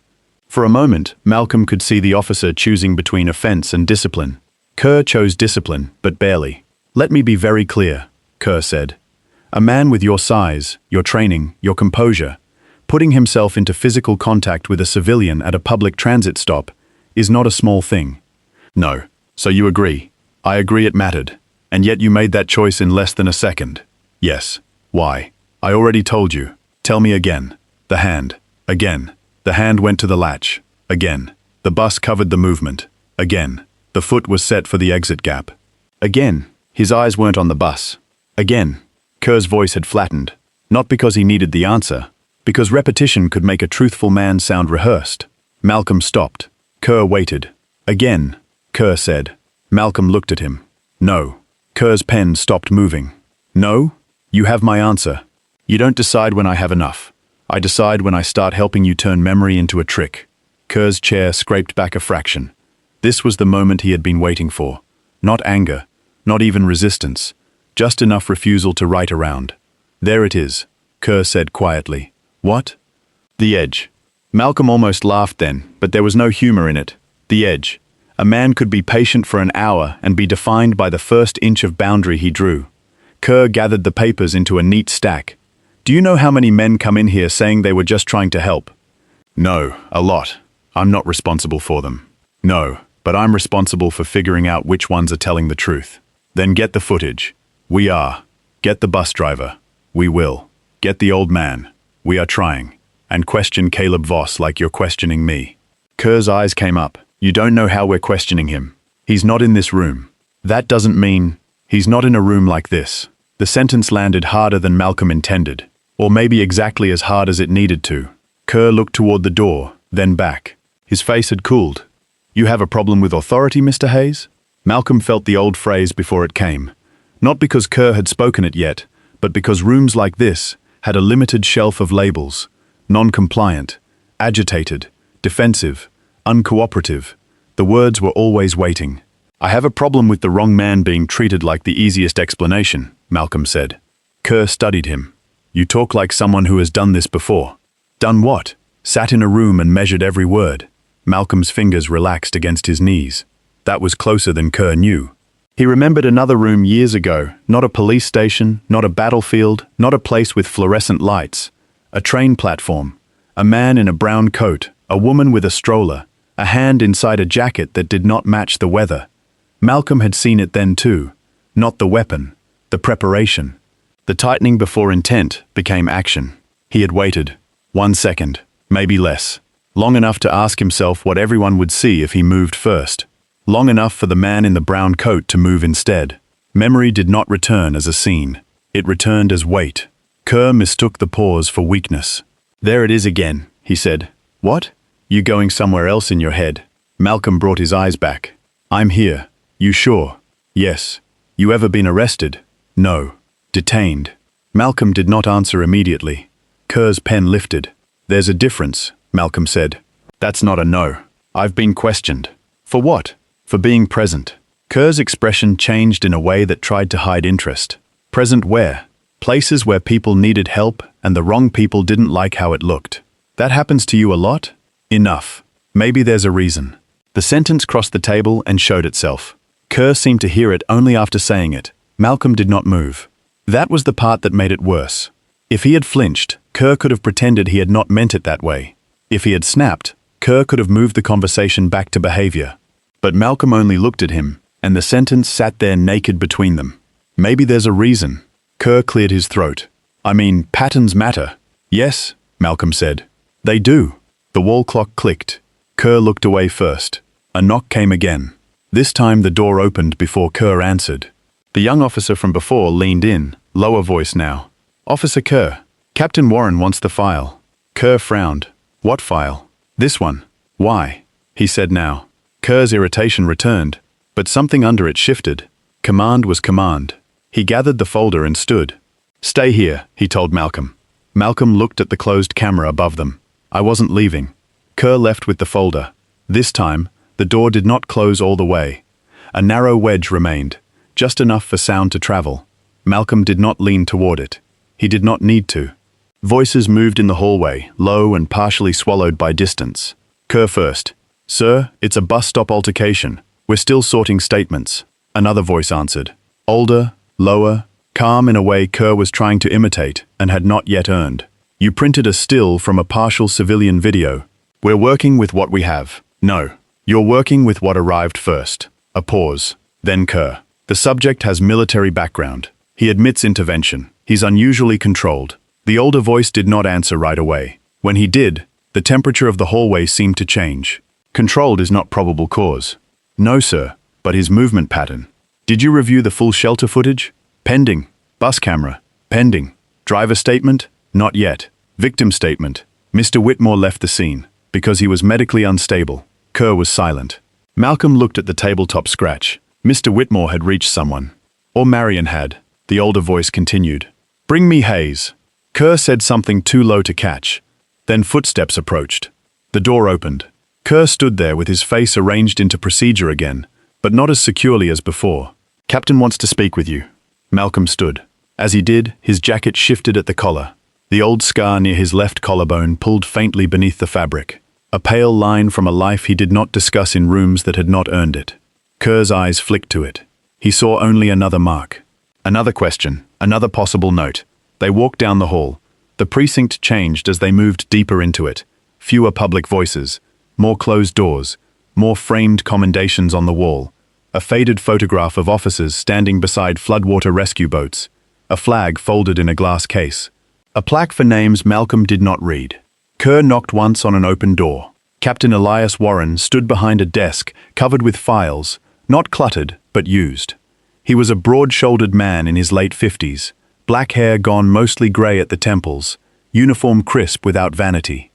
Speaker 1: For a moment, Malcolm could see the officer choosing between offense and discipline. Kerr chose discipline, but barely. "Let me be very clear," Kerr said. "A man with your size, your training, your composure, putting himself into physical contact with a civilian at a public transit stop is not a small thing." "No. So you agree?" "I agree it mattered. And yet you made that choice in less than a second." "Yes. Why?" "I already told you. Tell me again." "The hand. Again. The hand went to the latch. Again. The bus covered the movement. Again. The foot was set for the exit gap. Again. His eyes weren't on the bus. Again. Kerr's voice had flattened. Not because he needed the answer, because repetition could make a truthful man sound rehearsed. Malcolm stopped. Kerr waited. Again. Kerr said. Malcolm looked at him. No. Kerr's pen stopped moving. No? You have my answer. You don't decide when I have enough. I decide when I start helping you turn memory into a trick. Kerr's chair scraped back a fraction. This was the moment he had been waiting for. Not anger, not even resistance, just enough refusal to right around. There it is, Kerr said quietly. What? The edge. Malcolm almost laughed then, but there was no humor in it. The edge. A man could be patient for an hour and be defined by the first inch of boundary he drew. Kerr gathered the papers into a neat stack. Do you know how many men come in here saying they were just trying to help? No, a lot. I'm not responsible for them. No, but I'm responsible for figuring out which ones are telling the truth. Then get the footage. We are. Get the bus driver. We will. Get the old man. We are trying. And question Caleb Voss like you're questioning me. Kerr's eyes came up. You don't know how we're questioning him. He's not in this room. That doesn't mean he's not in a room like this. The sentence landed harder than Malcolm intended. Or maybe exactly as hard as it needed to. Kerr looked toward the door, then back. His face had cooled. You have a problem with authority, Mr. Hayes? Malcolm felt the old phrase before it came. Not because Kerr had spoken it yet, but because rooms like this had a limited shelf of labels. Non-compliant, agitated, defensive, uncooperative. The words were always waiting. I have a problem with the wrong man being treated like the easiest explanation, Malcolm said. Kerr studied him. You talk like someone who has done this before. Done what? Sat in a room and measured every word. Malcolm's fingers relaxed against his knees. That was closer than Kerr knew. He remembered another room years ago, not a police station, not a battlefield, not a place with fluorescent lights. A train platform. A man in a brown coat, a woman with a stroller, a hand inside a jacket that did not match the weather. Malcolm had seen it then too. Not the weapon, the preparation. The tightening before intent became action. He had waited. 1 second, maybe less. Long enough to ask himself what everyone would see if he moved first. Long enough for the man in the brown coat to move instead. Memory did not return as a scene. It returned as weight. Kerr mistook the pause for weakness. There it is again, he said. What? You going somewhere else in your head? Malcolm brought his eyes back. I'm here. You sure? Yes. You ever been arrested? No. Detained. Malcolm did not answer immediately. Kerr's pen lifted. There's a difference, Malcolm said. That's not a no. I've been questioned. For what? For being present. Kerr's expression changed in a way that tried to hide interest. Present where? Places where people needed help and the wrong people didn't like how it looked. That happens to you a lot? Enough. Maybe there's a reason. The sentence crossed the table and showed itself. Kerr seemed to hear it only after saying it. Malcolm did not move. That was the part that made it worse. If he had flinched, Kerr could have pretended he had not meant it that way. If he had snapped, Kerr could have moved the conversation back to behavior. But Malcolm only looked at him, and the sentence sat there naked between them. Maybe there's a reason. Kerr cleared his throat. I mean, patterns matter. Yes, Malcolm said. They do. The wall clock clicked. Kerr looked away first. A knock came again. This time the door opened before Kerr answered. The young officer from before leaned in, lower voice now. Officer Kerr, Captain Warren wants the file. Kerr frowned. What file? This one. Why? He said now. Kerr's irritation returned, but something under it shifted. Command was command. He gathered the folder and stood. Stay here, he told Malcolm. Malcolm looked at the closed camera above them. I wasn't leaving. Kerr left with the folder. This time, the door did not close all the way. A narrow wedge remained, just enough for sound to travel. Malcolm did not lean toward it. He did not need to. Voices moved in the hallway, low and partially swallowed by distance. Kerr first. Sir, it's a bus stop altercation. We're still sorting statements. Another voice answered. Older, lower, calm in a way Kerr was trying to imitate and had not yet earned. You printed a still from a partial civilian video. We're working with what we have. No. You're working with what arrived first. A pause. Then Kerr. The subject has military background. He admits intervention. He's unusually controlled. The older voice did not answer right away. When he did, The temperature of the hallway seemed to change. Controlled is not probable cause. No, sir, but his movement pattern. Did you review the full shelter footage? Pending. Bus camera. Pending. Driver statement? Not yet. Victim statement. Mr. Whitmore left the scene because he was medically unstable. Kerr was silent. Malcolm looked at the tabletop scratch. Mr. Whitmore had reached someone. Or Marion had. The older voice continued. Bring me Hayes. Kerr said something too low to catch. Then footsteps approached. The door opened. Kerr stood there with his face arranged into procedure again, but not as securely as before. Captain wants to speak with you. Malcolm stood. As he did, his jacket shifted at the collar. The old scar near his left collarbone pulled faintly beneath the fabric. A pale line from a life he did not discuss in rooms that had not earned it. Kerr's eyes flicked to it. He saw only another mark. Another question, another possible note. They walked down the hall. The precinct changed as they moved deeper into it. Fewer public voices, more closed doors, more framed commendations on the wall. A faded photograph of officers standing beside floodwater rescue boats. A flag folded in a glass case. A plaque for names Malcolm did not read. Kerr knocked once on an open door. Captain Elias Warren stood behind a desk covered with files, not cluttered, but used. He was a broad-shouldered man in his late 50s, black hair gone mostly grey at the temples, uniform crisp without vanity.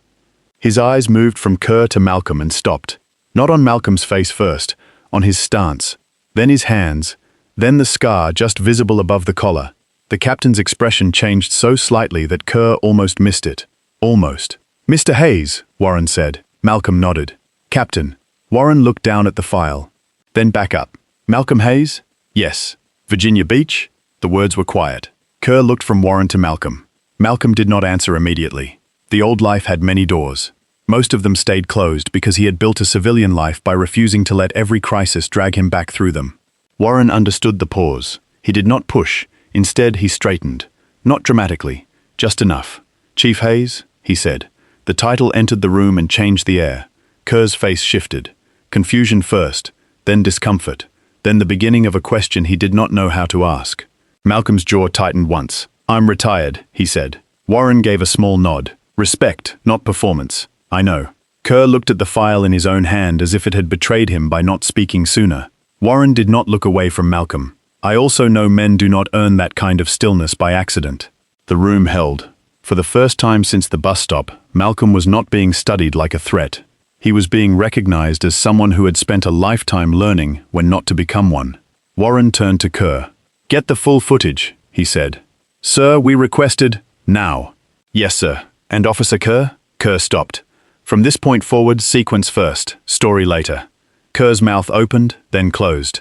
Speaker 1: His eyes moved from Kerr to Malcolm and stopped. Not on Malcolm's face first, on his stance, then his hands, then the scar just visible above the collar. The captain's expression changed so slightly that Kerr almost missed it. Almost. Mr. Hayes, Warren said. Malcolm nodded. Captain. Warren looked down at the file. Then back up. Malcolm Hayes? Yes. Virginia Beach? The words were quiet. Kerr looked from Warren to Malcolm. Malcolm did not answer immediately. The old life had many doors. Most of them stayed closed because he had built a civilian life by refusing to let every crisis drag him back through them. Warren understood the pause. He did not push. Instead, he straightened. Not dramatically, just enough. Chief Hayes, he said. The title entered the room and changed the air. Kerr's face shifted. Confusion first, then discomfort, then the beginning of a question he did not know how to ask. Malcolm's jaw tightened once. I'm retired, he said. Warren gave a small nod. Respect, not performance. I know. Kerr looked at the file in his own hand as if it had betrayed him by not speaking sooner. Warren did not look away from Malcolm. I also know men do not earn that kind of stillness by accident. The room held. For the first time since the bus stop, Malcolm was not being studied like a threat. He was being recognized as someone who had spent a lifetime learning when not to become one. Warren turned to Kerr. Get the full footage, he said. Sir, we requested, now. Yes, sir. And Officer Kerr? Kerr stopped. From this point forward, sequence first, story later. Kerr's mouth opened, then closed.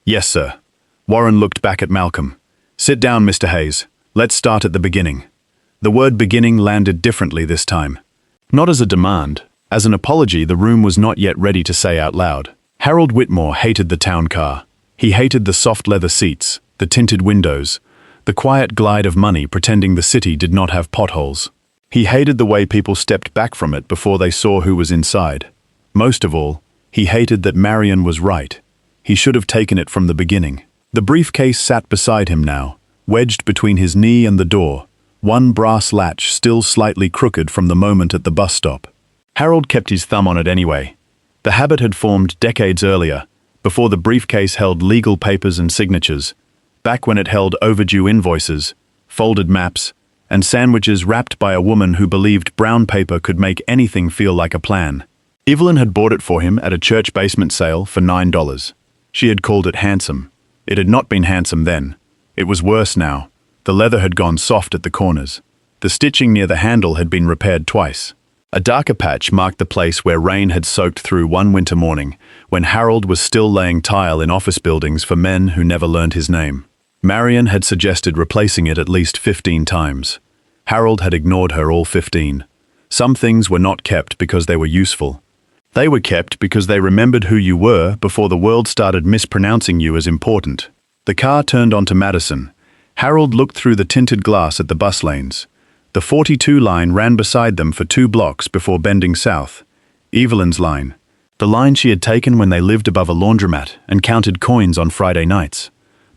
Speaker 1: Yes, sir. Warren looked back at Malcolm. Sit down, Mr. Hayes. Let's start at the beginning. The word beginning landed differently this time. Not as a demand. As an apology the room was not yet ready to say out loud. Harold Whitmore hated the town car. He hated the soft leather seats, the tinted windows, the quiet glide of money pretending the city did not have potholes. He hated the way people stepped back from it before they saw who was inside. Most of all, he hated that Marion was right. He should have taken it from the beginning. The briefcase sat beside him now, wedged between his knee and the door, one brass latch still slightly crooked from the moment at the bus stop. Harold kept his thumb on it anyway. The habit had formed decades earlier, before the briefcase held legal papers and signatures, back when it held overdue invoices, folded maps, and sandwiches wrapped by a woman who believed brown paper could make anything feel like a plan. Evelyn had bought it for him at a church basement sale for $9. She had called it handsome. It had not been handsome then. It was worse now. The leather had gone soft at the corners. The stitching near the handle had been repaired twice. A darker patch marked the place where rain had soaked through one winter morning, when Harold was still laying tile in office buildings for men who never learned his name. Marion had suggested replacing it at least 15 times. Harold had ignored her all 15. Some things were not kept because they were useful. They were kept because they remembered who you were before the world started mispronouncing you as important. The car turned onto Madison. Harold looked through the tinted glass at the bus lanes. The 42 line ran beside them for 2 blocks before bending south. Evelyn's line. The line she had taken when they lived above a laundromat and counted coins on Friday nights.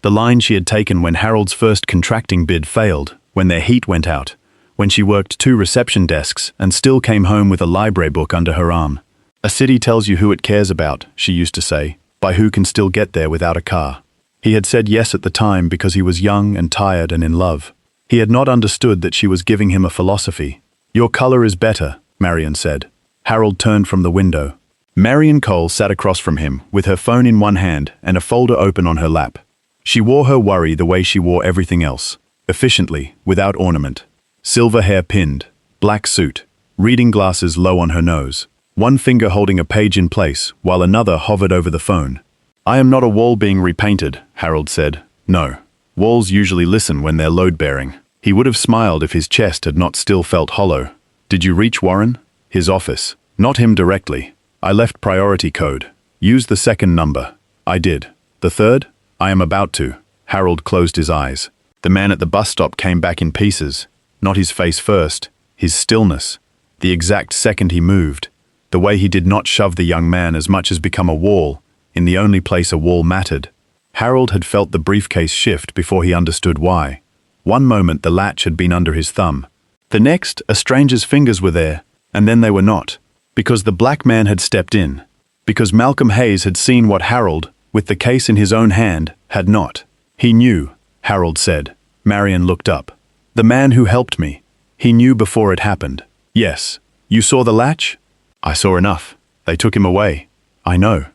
Speaker 1: The line she had taken when Harold's first contracting bid failed, when their heat went out, when she worked 2 reception desks and still came home with a library book under her arm. A city tells you who it cares about, she used to say, by who can still get there without a car. He had said yes at the time because he was young and tired and in love. He had not understood that she was giving him a philosophy. Your color is better, Marion said. Harold turned from the window. Marion Cole sat across from him, with her phone in one hand and a folder open on her lap. She wore her worry the way she wore everything else, efficiently, without ornament. Silver hair pinned, black suit, reading glasses low on her nose, one finger holding a page in place while another hovered over the phone. I am not a wall being repainted, Harold said. No. Walls usually listen when they're load-bearing. He would have smiled if his chest had not still felt hollow. Did you reach Warren? His office. Not him directly. I left priority code. Use the second number. I did. The third? I am about to. Harold closed his eyes. The man at the bus stop came back in pieces. Not his face first, his stillness. The exact second he moved. The way he did not shove the young man as much as become a wall, in the only place a wall mattered. Harold had felt the briefcase shift before he understood why. One moment the latch had been under his thumb. The next, a stranger's fingers were there, and then they were not. Because the black man had stepped in. Because Malcolm Hayes had seen what Harold, with the case in his own hand, had not. He knew, Harold said. Marion looked up. The man who helped me. He knew before it happened. Yes. You saw the latch? I saw enough. They took him away. I know.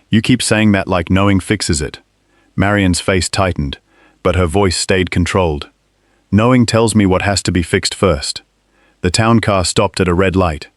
Speaker 1: You keep saying that like knowing fixes it. Marion's face tightened, but her voice stayed controlled. Knowing tells me what has to be fixed first. The town car stopped at a red light.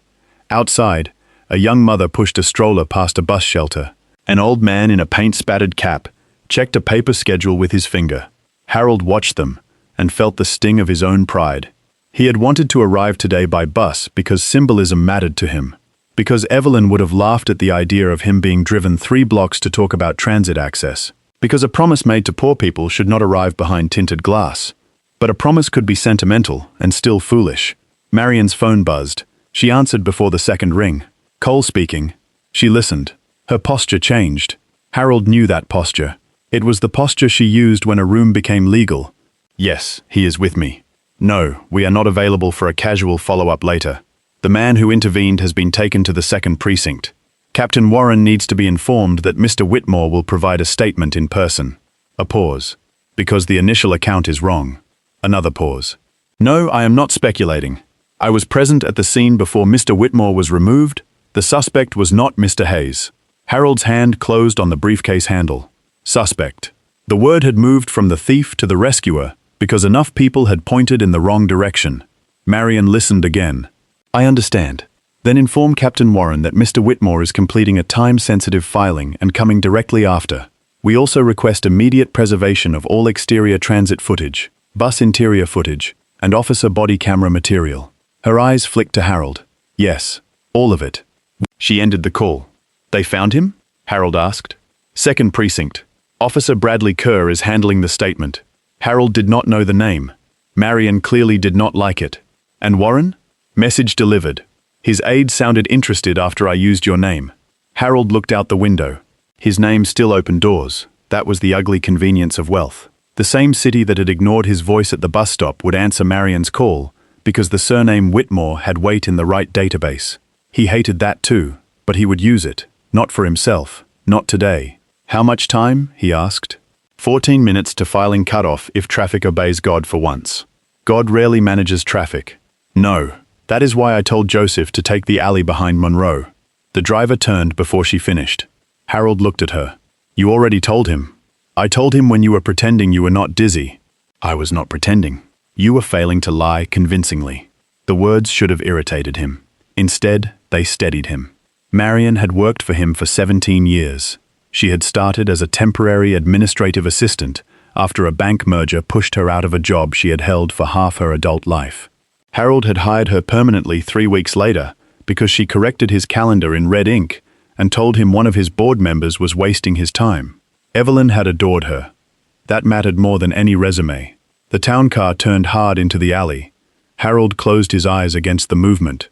Speaker 1: Outside, a young mother pushed a stroller past a bus shelter. An old man in a paint-spattered cap checked a paper schedule with his finger. Harold watched them and felt the sting of his own pride. He had wanted to arrive today by bus because symbolism mattered to him. Because Evelyn would have laughed at the idea of him being driven 3 blocks to talk about transit access. Because a promise made to poor people should not arrive behind tinted glass. But a promise could be sentimental and still foolish. Marion's phone buzzed. She answered before the second ring. Cole speaking. She listened. Her posture changed. Harold knew that posture. It was the posture she used when a room became legal. Yes, he is with me. No, we are not available for a casual follow-up later. The man who intervened has been taken to the 2nd precinct. Captain Warren needs to be informed that Mr. Whitmore will provide a statement in person. A pause. Because the initial account is wrong. Another pause. No, I am not speculating. I was present at the scene before Mr. Whitmore was removed. The suspect was not Mr. Hayes. Harold's hand closed on the briefcase handle. Suspect. The word had moved from the thief to the rescuer because enough people had pointed in the wrong direction. Marion listened again. I understand. Then inform Captain Warren that Mr. Whitmore is completing a time-sensitive filing and coming directly after. We also request immediate preservation of all exterior transit footage, bus interior footage, and officer body camera material. Her eyes flicked to Harold. Yes, all of it. She ended the call. They found him? Harold asked. 2nd precinct. Officer Bradley Kerr is handling the statement. Harold did not know the name. Marion clearly did not like it. And Warren? Message delivered. His aide sounded interested after I used your name. Harold looked out the window. His name still opened doors. That was the ugly convenience of wealth. The same city that had ignored his voice at the bus stop would answer Marion's call because the surname Whitmore had weight in the right database. He hated that too, but he would use it. Not for himself. Not today. How much time? He asked. 14 minutes to filing cutoff if traffic obeys God for once. God rarely manages traffic. No. That is why I told Joseph to take the alley behind Monroe. The driver turned before she finished. Harold looked at her. You already told him. I told him when you were pretending you were not dizzy. I was not pretending. You were failing to lie convincingly. The words should have irritated him. Instead, they steadied him. Marion had worked for him for 17 years. She had started as a temporary administrative assistant after a bank merger pushed her out of a job she had held for half her adult life. Harold had hired her permanently 3 weeks later because she corrected his calendar in red ink and told him one of his board members was wasting his time. Evelyn had adored her. That mattered more than any resume. The town car turned hard into the alley. Harold closed his eyes against the movement.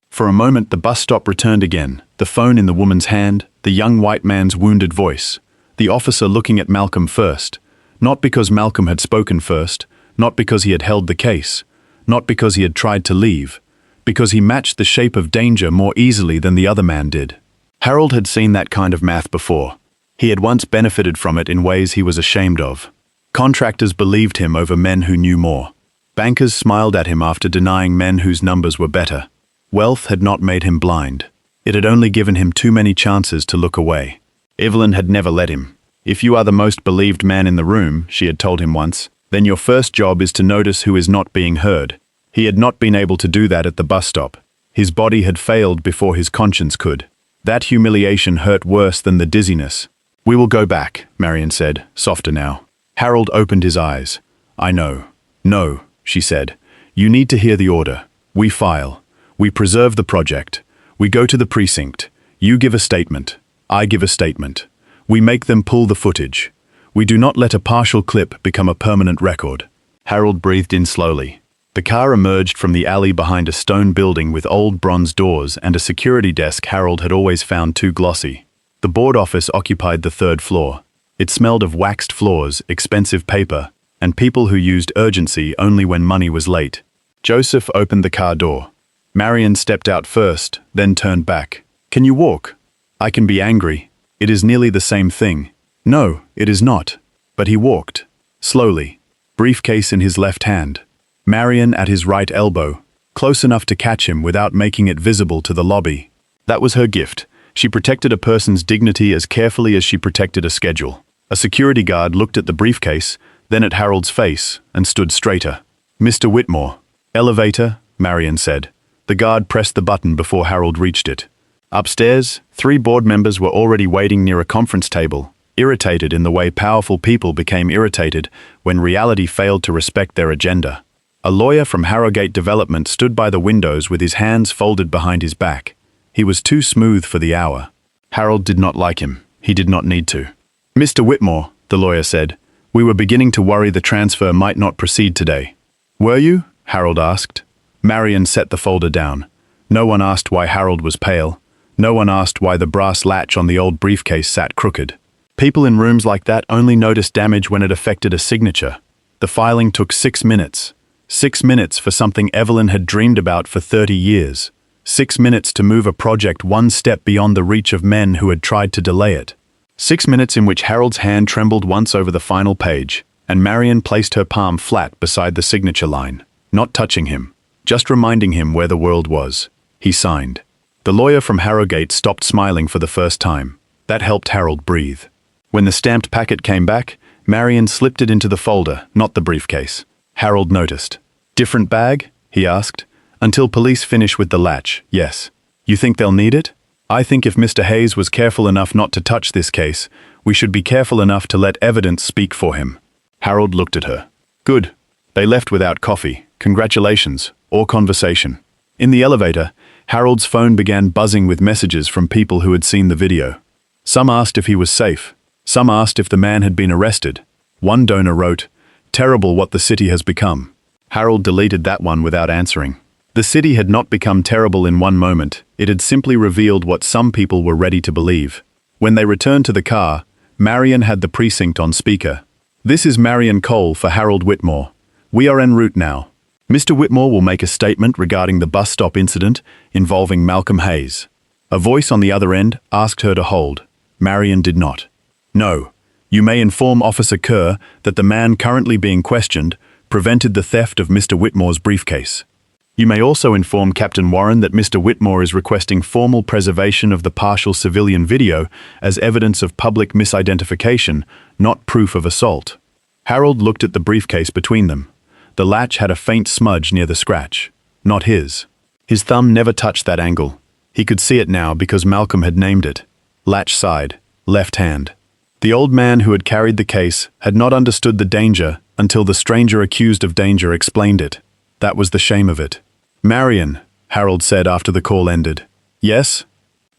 Speaker 1: For a moment the bus stop returned again, the phone in the woman's hand, the young white man's wounded voice, the officer looking at Malcolm first, not because Malcolm had spoken first, not because he had held the case, not because he had tried to leave, because he matched the shape of danger more easily than the other man did. Harold had seen that kind of math before. He had once benefited from it in ways he was ashamed of. Contractors believed him over men who knew more. Bankers smiled at him after denying men whose numbers were better. Wealth had not made him blind. It had only given him too many chances to look away. Evelyn had never let him. "If you are the most believed man in the room," she had told him once, "then your first job is to notice who is not being heard." He had not been able to do that at the bus stop. His body had failed before his conscience could. That humiliation hurt worse than the dizziness. "We will go back," Marion said, softer now. Harold opened his eyes. "I know." "No," she said. "You need to hear the order. We file. We preserve the project. We go to the precinct. You give a statement. I give a statement. We make them pull the footage. We do not let a partial clip become a permanent record." Harold breathed in slowly. The car emerged from the alley behind a stone building with old bronze doors and a security desk Harold had always found too glossy. The board office occupied the third floor. It smelled of waxed floors, expensive paper, and people who used urgency only when money was late. Joseph opened the car door. Marion stepped out first, then turned back. "Can you walk?" "I can be angry. It is nearly the same thing." "No, it is not." But he walked. Slowly. Briefcase in his left hand. Marion at his right elbow, close enough to catch him without making it visible to the lobby. That was her gift. She protected a person's dignity as carefully as she protected a schedule. A security guard looked at the briefcase, then at Harold's face, and stood straighter. "Mr. Whitmore." "Elevator," Marion said. The guard pressed the button before Harold reached it. Upstairs, 3 board members were already waiting near a conference table, irritated in the way powerful people became irritated when reality failed to respect their agenda. A lawyer from Harrogate Development stood by the windows with his hands folded behind his back. He was too smooth for the hour. Harold did not like him. He did not need to. "Mr. Whitmore," the lawyer said, "we were beginning to worry the transfer might not proceed today." "Were you?" Harold asked. Marion set the folder down. No one asked why Harold was pale. No one asked why the brass latch on the old briefcase sat crooked. People in rooms like that only noticed damage when it affected a signature. The filing took 6 minutes. 6 minutes for something Evelyn had dreamed about for 30 years. 6 minutes to move a project one step beyond the reach of men who had tried to delay it. 6 minutes in which Harold's hand trembled once over the final page, and Marion placed her palm flat beside the signature line, not touching him, just reminding him where the world was. He signed. The lawyer from Harrogate stopped smiling for the first time. That helped Harold breathe. When the stamped packet came back, Marion slipped it into the folder, not the briefcase. Harold noticed. "Different bag?" he asked. "Until police finish with the latch, yes. You think they'll need it? I think if Mr. Hayes was careful enough not to touch this case, we should be careful enough to let evidence speak for him." Harold looked at her. "Good. They left without coffee. Congratulations. Or conversation." In the elevator, Harold's phone began buzzing with messages from people who had seen the video. Some asked if he was safe. Some asked if the man had been arrested. One donor wrote, "Terrible what the city has become." Harold deleted that one without answering. The city had not become terrible in one moment. It had simply revealed what some people were ready to believe. When they returned to the car, Marion had the precinct on speaker. "This is Marion Cole for Harold Whitmore. We are en route now. Mr. Whitmore will make a statement regarding the bus stop incident involving Malcolm Hayes." A voice on the other end asked her to hold. Marion did not. "No. You may inform Officer Kerr that the man currently being questioned prevented the theft of Mr. Whitmore's briefcase. You may also inform Captain Warren that Mr. Whitmore is requesting formal preservation of the partial civilian video as evidence of public misidentification, not proof of assault." Harold looked at the briefcase between them. The latch had a faint smudge near the scratch. Not his. His thumb never touched that angle. He could see it now because Malcolm had named it. Latch side, left hand. The old man who had carried the case had not understood the danger until the stranger accused of danger explained it. That was the shame of it. "Marion," Harold said after the call ended. "Yes?"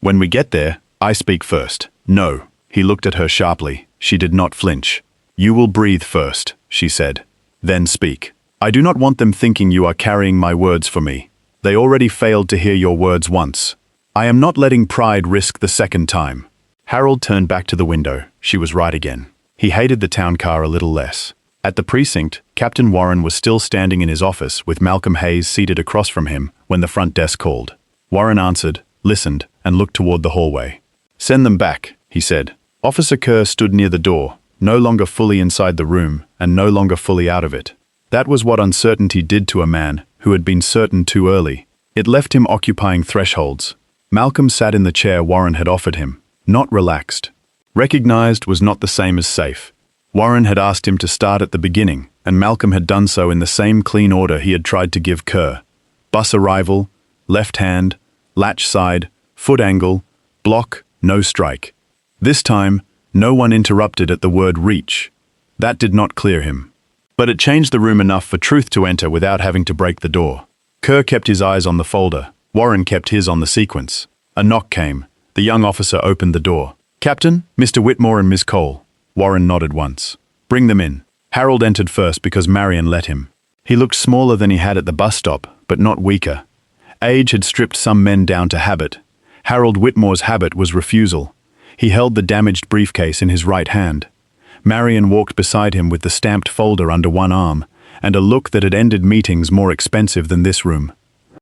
Speaker 1: "When we get there, I speak first." "No." He looked at her sharply. She did not flinch. "You will breathe first," she said. "Then speak. I do not want them thinking you are carrying my words for me. They already failed to hear your words once. I am not letting pride risk the second time." Harold turned back to the window. She was right again. He hated the town car a little less. At the precinct, Captain Warren was still standing in his office with Malcolm Hayes seated across from him when the front desk called. Warren answered, listened, and looked toward the hallway. "Send them back," he said. Officer Kerr stood near the door, no longer fully inside the room and no longer fully out of it. That was what uncertainty did to a man who had been certain too early. It left him occupying thresholds. Malcolm sat in the chair Warren had offered him, not relaxed. Recognized was not the same as safe. Warren had asked him to start at the beginning, and Malcolm had done so in the same clean order he had tried to give Kerr. Bus arrival, left hand, latch side, foot angle, block, no strike. This time, no one interrupted at the word reach. That did not clear him. But it changed the room enough for truth to enter without having to break the door. Kerr kept his eyes on the folder. Warren kept his on the sequence. A knock came. The young officer opened the door. "Captain, Mr. Whitmore and Miss Cole." Warren nodded once. "Bring them in." Harold entered first because Marion let him. He looked smaller than he had at the bus stop, but not weaker. Age had stripped some men down to habit. Harold Whitmore's habit was refusal. He held the damaged briefcase in his right hand. Marion walked beside him with the stamped folder under one arm, and a look that had ended meetings more expensive than this room.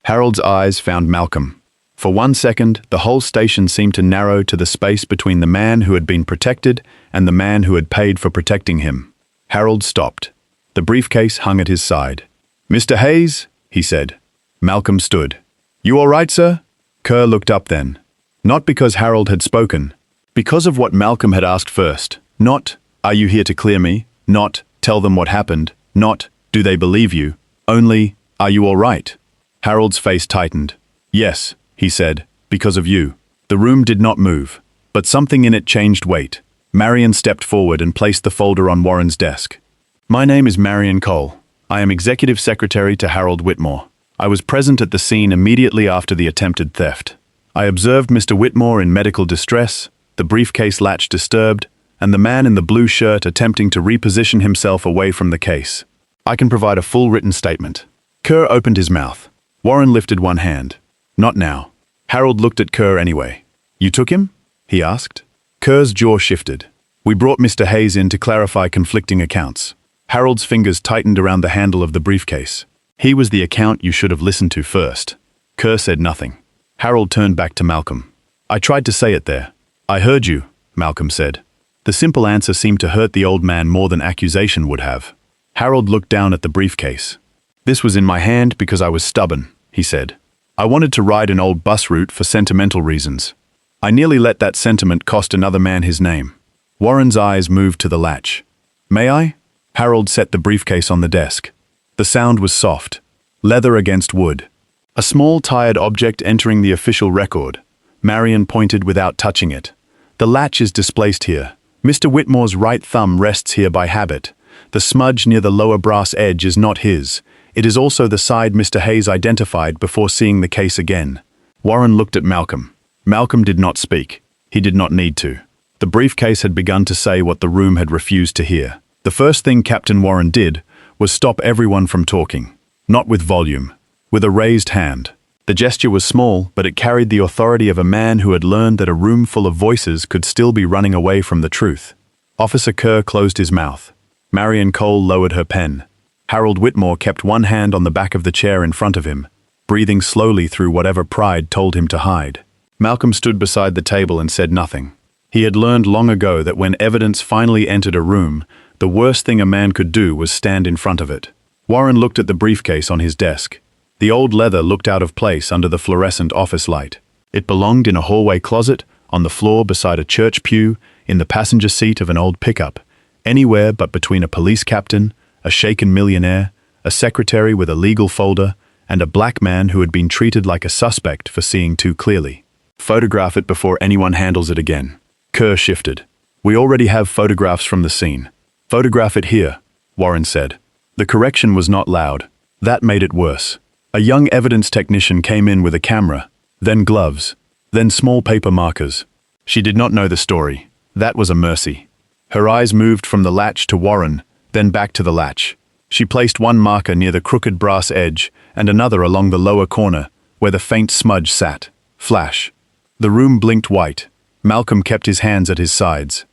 Speaker 1: Harold's eyes found Malcolm. For 1 second, the whole station seemed to narrow to the space between the man who had been protected and the man who had paid for protecting him. Harold stopped. The briefcase hung at his side. "Mr. Hayes," he said. Malcolm stood. "You all right, sir?" Kerr looked up then. Not because Harold had spoken. Because of what Malcolm had asked first. Not, "Are you here to clear me?" Not, "Tell them what happened." Not, "Do they believe you?" Only, "Are you all right?" Harold's face tightened. "Yes," he said, "because of you." The room did not move, but something in it changed weight. Marion stepped forward and placed the folder on Warren's desk. "My name is Marion Cole. I am Executive Secretary to Harold Whitmore. I was present at the scene immediately after the attempted theft. I observed Mr. Whitmore in medical distress, the briefcase latch disturbed, and the man in the blue shirt attempting to reposition himself away from the case. I can provide a full written statement." Kerr opened his mouth. Warren lifted one hand. "Not now." Harold looked at Kerr anyway. "You took him?" he asked. Kerr's jaw shifted. "We brought Mr. Hayes in to clarify conflicting accounts." Harold's fingers tightened around the handle of the briefcase. "He was the account you should have listened to first." Kerr said nothing. Harold turned back to Malcolm. "I tried to say it there." "I heard you," Malcolm said. The simple answer seemed to hurt the old man more than accusation would have. Harold looked down at the briefcase. "This was in my hand because I was stubborn," he said. "I wanted to ride an old bus route for sentimental reasons. I nearly let that sentiment cost another man his name." Warren's eyes moved to the latch. "May I?" Harold set the briefcase on the desk. The sound was soft. Leather against wood. A small tired object entering the official record. Marion pointed without touching it. "The latch is displaced here. Mr. Whitmore's right thumb rests here by habit. The smudge near the lower brass edge is not his. It is also the side Mr. Hayes identified before seeing the case again." Warren looked at Malcolm. Malcolm did not speak. He did not need to. The briefcase had begun to say what the room had refused to hear. The first thing Captain Warren did was stop everyone from talking. Not with volume. With a raised hand. The gesture was small, but it carried the authority of a man who had learned that a room full of voices could still be running away from the truth. Officer Kerr closed his mouth. Marion Cole lowered her pen. Harold Whitmore kept one hand on the back of the chair in front of him, breathing slowly through whatever pride told him to hide. Malcolm stood beside the table and said nothing. He had learned long ago that when evidence finally entered a room, the worst thing a man could do was stand in front of it. Warren looked at the briefcase on his desk. The old leather looked out of place under the fluorescent office light. It belonged in a hallway closet, on the floor beside a church pew, in the passenger seat of an old pickup, anywhere but between a police captain, a shaken millionaire, a secretary with a legal folder, and a black man who had been treated like a suspect for seeing too clearly. "Photograph it before anyone handles it again." Kerr shifted. "We already have photographs from the scene." "Photograph it here," Warren said. The correction was not loud. That made it worse. A young evidence technician came in with a camera, then gloves, then small paper markers. She did not know the story. That was a mercy. Her eyes moved from the latch to Warren, then back to the latch. She placed one marker near the crooked brass edge and another along the lower corner, where the faint smudge sat. Flash. The room blinked white. Malcolm kept his hands at his sides.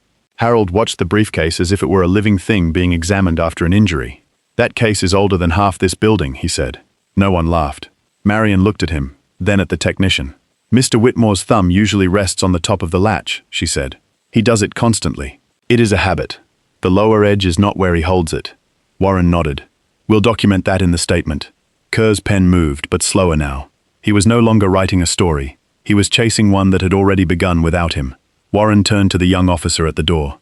Speaker 1: Harold watched the briefcase as if it were a living thing being examined after an injury. "That case is older than half this building," he said. No one laughed. Marion looked at him, then at the technician. "Mr. Whitmore's thumb usually rests on the top of the latch," she said. "He does it constantly. It is a habit. The lower edge is not where he holds it." Warren nodded. "We'll document that in the statement." Kerr's pen moved, but slower now. He was no longer writing a story. He was chasing one that had already begun without him. Warren turned to the young officer at the door.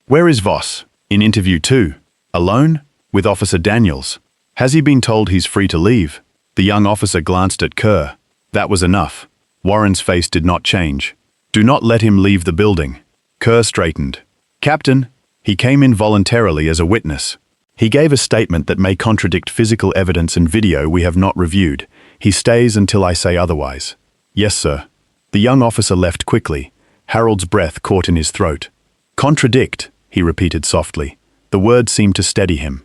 Speaker 1: "Where is Voss? In interview 2. Alone? With Officer Daniels? Has he been told he's free to leave?" The young officer glanced at Kerr. That was enough. Warren's face did not change. "Do not let him leave the building." Kerr straightened. "Captain." He came in voluntarily as a witness. He gave a statement that may contradict physical evidence and video we have not reviewed. He stays until I say otherwise. "Yes, sir." The young officer left quickly. Harold's breath caught in his throat. "Contradict," he repeated softly. The word seemed to steady him.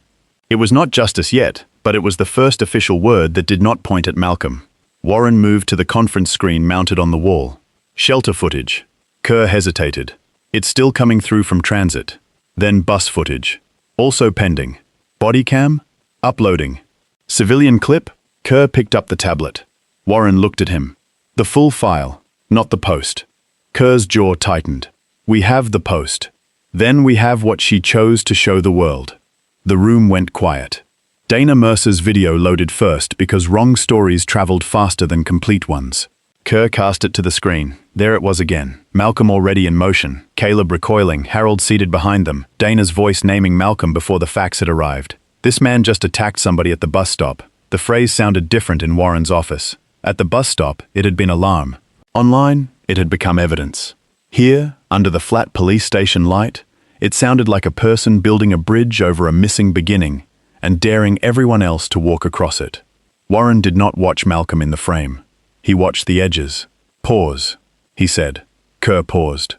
Speaker 1: It was not justice yet, but it was the first official word that did not point at Malcolm. Warren moved to the conference screen mounted on the wall. "Shelter footage." Kerr hesitated. "It's still coming through from transit." Then bus footage. "Also pending." "Body cam?" "Uploading." "Civilian clip?" Kerr picked up the tablet. Warren looked at him. "The full file, not the post." Kerr's jaw tightened. "We have the post. Then we have what she chose to show the world." The room went quiet. Dana Mercer's video loaded first because wrong stories traveled faster than complete ones. Kerr cast it to the screen. There it was again. Malcolm already in motion, Caleb recoiling, Harold seated behind them, Dana's voice naming Malcolm before the facts had arrived. "This man just attacked somebody at the bus stop." The phrase sounded different in Warren's office. At the bus stop, it had been alarm. Online, it had become evidence. Here, under the flat police station light, it sounded like a person building a bridge over a missing beginning and daring everyone else to walk across it. Warren did not watch Malcolm in the frame. He watched the edges. "Pause," he said. Kerr paused.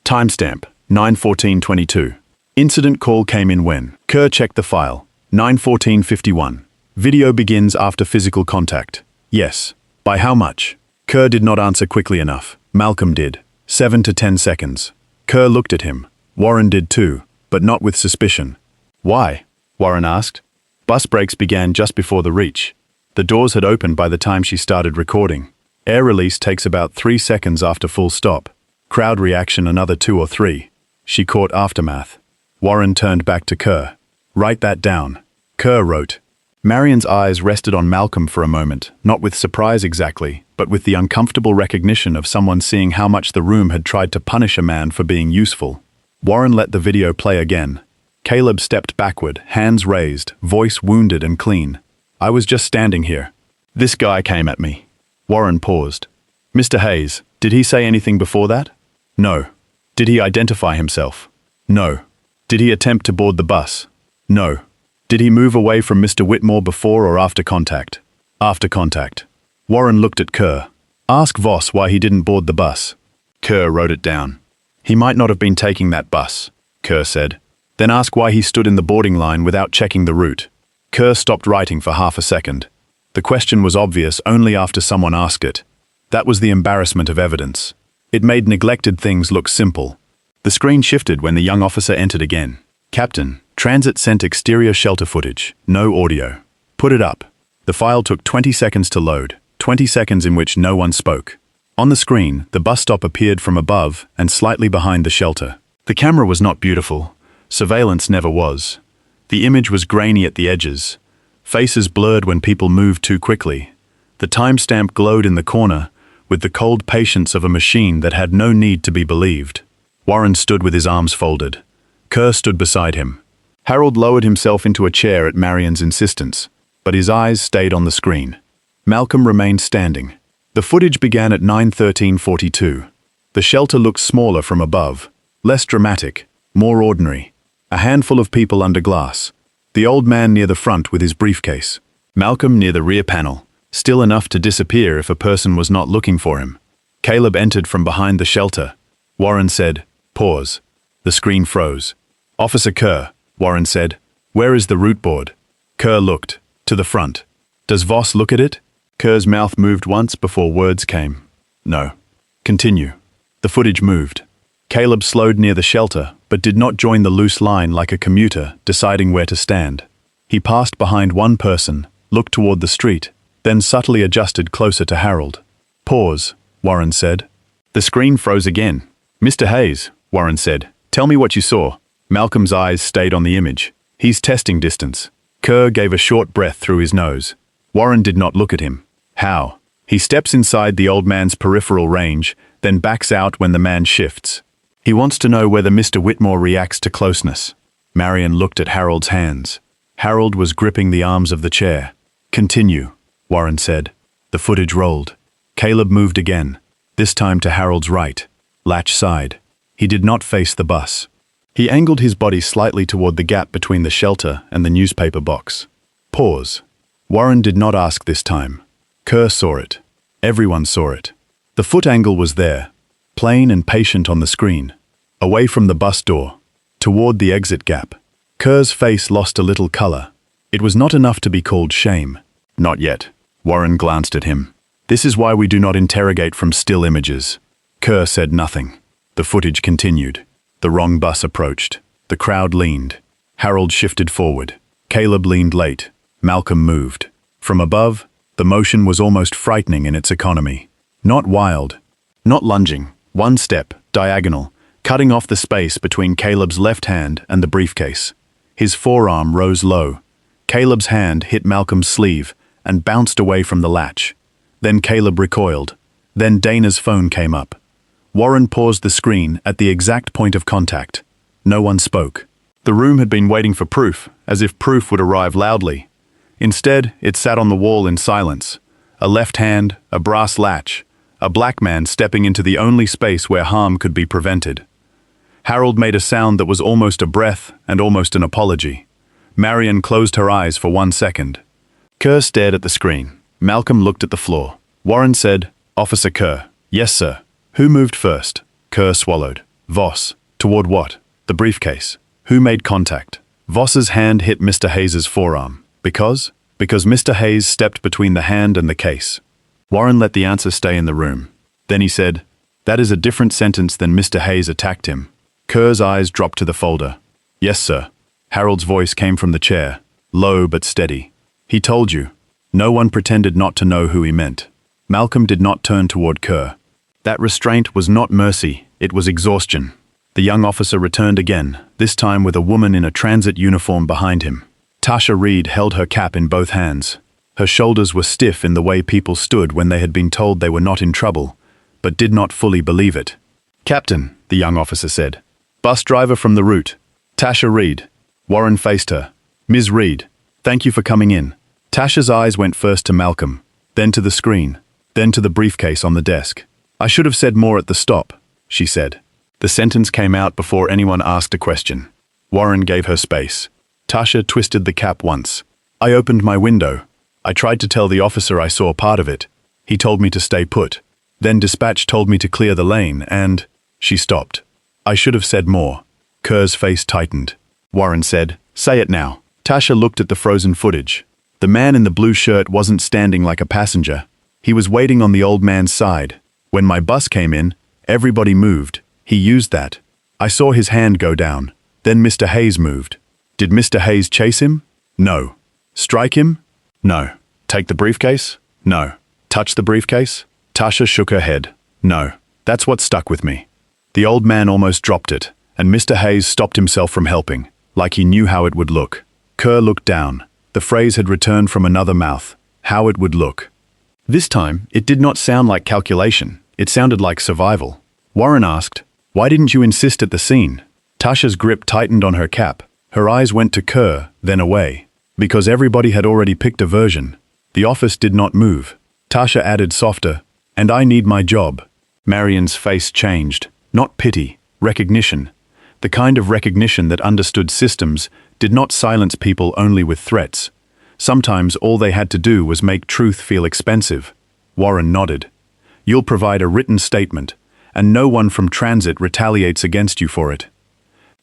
Speaker 1: Timestamp, 9:14:22. Incident call came in when? Kerr checked the file. 9:14:51. Video begins after physical contact. Yes. By how much? Kerr did not answer quickly enough. Malcolm did. 7 to 10 seconds. Kerr looked at him. Warren did too, but not with suspicion. "Why?" Warren asked. Bus brakes began just before the reach. The doors had opened by the time she started recording. Air release takes about 3 seconds after full stop. Crowd reaction another 2 or 3. She caught aftermath. Warren turned back to Kerr. "Write that down." Kerr wrote. Marion's eyes rested on Malcolm for a moment, not with surprise exactly, but with the uncomfortable recognition of someone seeing how much the room had tried to punish a man for being useful. Warren let the video play again. Caleb stepped backward, hands raised, voice wounded and clean. "I was just standing here. This guy came at me." Warren paused. "Mr. Hayes, did he say anything before that?" "No." "Did he identify himself?" "No." "Did he attempt to board the bus?" "No." "Did he move away from Mr. Whitmore before or after contact?" "After contact." Warren looked at Kerr. "Ask Voss why he didn't board the bus." Kerr wrote it down. "He might not have been taking that bus," Kerr said. "Then ask why he stood in the boarding line without checking the route." Kerr stopped writing for half a second. The question was obvious only after someone asked it. That was the embarrassment of evidence. It made neglected things look simple. The screen shifted when the young officer entered again. "Captain, transit sent exterior shelter footage. No audio. Put it up." The file took 20 seconds to load, 20 seconds in which no one spoke. On the screen, the bus stop appeared from above and slightly behind the shelter. The camera was not beautiful. Surveillance never was. The image was grainy at the edges. Faces blurred when people moved too quickly. The timestamp glowed in the corner, with the cold patience of a machine that had no need to be believed. Warren stood with his arms folded. Kerr stood beside him. Harold lowered himself into a chair at Marion's insistence, but his eyes stayed on the screen. Malcolm remained standing. The footage began at 9:13:42. The shelter looked smaller from above, less dramatic, more ordinary. A handful of people under glass. The old man near the front with his briefcase. Malcolm near the rear panel, still enough to disappear if a person was not looking for him. Caleb entered from behind the shelter. Warren said, "Pause." The screen froze. "Officer Kerr," Warren said, "where is the route board?" Kerr looked. "To the front." "Does Voss look at it?" Kerr's mouth moved once before words came. "No." "Continue." The footage moved. Caleb slowed near the shelter, but did not join the loose line like a commuter deciding where to stand. He passed behind one person, looked toward the street, then subtly adjusted closer to Harold. "Pause," Warren said. The screen froze again. "Mr. Hayes," Warren said, "tell me what you saw." Malcolm's eyes stayed on the image. "He's testing distance." Kerr gave a short breath through his nose. Warren did not look at him. "How?" "He steps inside the old man's peripheral range, then backs out when the man shifts. He wants to know whether Mr. Whitmore reacts to closeness." Marion looked at Harold's hands. Harold was gripping the arms of the chair. "Continue," Warren said. The footage rolled. Caleb moved again, this time to Harold's right, latch side. He did not face the bus. He angled his body slightly toward the gap between the shelter and the newspaper box. Pause. Warren did not ask this time. Kerr saw it. Everyone saw it. The foot angle was there, plain and patient on the screen, away from the bus door, toward the exit gap. Kerr's face lost a little color. It was not enough to be called shame. Not yet. Warren glanced at him. "This is why we do not interrogate from still images." Kerr said nothing. The footage continued. The wrong bus approached. The crowd leaned. Harold shifted forward. Caleb leaned late. Malcolm moved. From above, the motion was almost frightening in its economy. Not wild, not lunging, one step, diagonal, cutting off the space between Caleb's left hand and the briefcase. His forearm rose low. Caleb's hand hit Malcolm's sleeve and bounced away from the latch. Then Caleb recoiled. Then Dana's phone came up. Warren paused the screen at the exact point of contact. No one spoke. The room had been waiting for proof, as if proof would arrive loudly. Instead, it sat on the wall in silence. A left hand, a brass latch, a black man stepping into the only space where harm could be prevented. Harold made a sound that was almost a breath and almost an apology. Marion closed her eyes for 1 second. Kerr stared at the screen. Malcolm looked at the floor. Warren said, "Officer Kerr." "Yes, sir." "Who moved first?" Kerr swallowed. "Voss." "Toward what?" "The briefcase." "Who made contact?" Voss's hand hit Mr. Hayes's forearm. "Because?" "Because Mr. Hayes stepped between the hand and the case." Warren let the answer stay in the room. Then he said, "That is a different sentence than Mr. Hayes attacked him." Kerr's eyes dropped to the folder. "Yes, sir." Harold's voice came from the chair, low but steady. "He told you." No one pretended not to know who he meant. Malcolm did not turn toward Kerr. That restraint was not mercy, it was exhaustion. The young officer returned again, this time with a woman in a transit uniform behind him. Tasha Reed held her cap in both hands. Her shoulders were stiff in the way people stood when they had been told they were not in trouble, but did not fully believe it. "Captain," the young officer said. "Bus driver from the route. Tasha Reed." Warren faced her. "Ms. Reed, thank you for coming in." Tasha's eyes went first to Malcolm, then to the screen, then to the briefcase on the desk. "I should have said more at the stop," she said. The sentence came out before anyone asked a question. Warren gave her space. Tasha twisted the cap once. "I opened my window. I tried to tell the officer I saw part of it. He told me to stay put. Then dispatch told me to clear the lane and—" She stopped. "I should have said more." Kerr's face tightened. Warren said, "Say it now." Tasha looked at the frozen footage. The man in the blue shirt wasn't standing like a passenger. He was waiting on the old man's side. When my bus came in, everybody moved. He used that. I saw his hand go down. Then Mr. Hayes moved. Did Mr. Hayes chase him? No. Strike him? No. Take the briefcase? No. Touch the briefcase? Tasha shook her head. No. That's what stuck with me. The old man almost dropped it, and Mr. Hayes stopped himself from helping, like he knew how it would look. Kerr looked down. The phrase had returned from another mouth. How it would look. This time, it did not sound like calculation. It sounded like survival. Warren asked, "Why didn't you insist at the scene?" Tasha's grip tightened on her cap. Her eyes went to Kerr, then away. Because everybody had already picked a version. The office did not move. Tasha added softer, "And I need my job." Marion's face changed. Not pity, recognition. The kind of recognition that understood systems did not silence people only with threats. Sometimes all they had to do was make truth feel expensive. Warren nodded. "You'll provide a written statement, and no one from transit retaliates against you for it."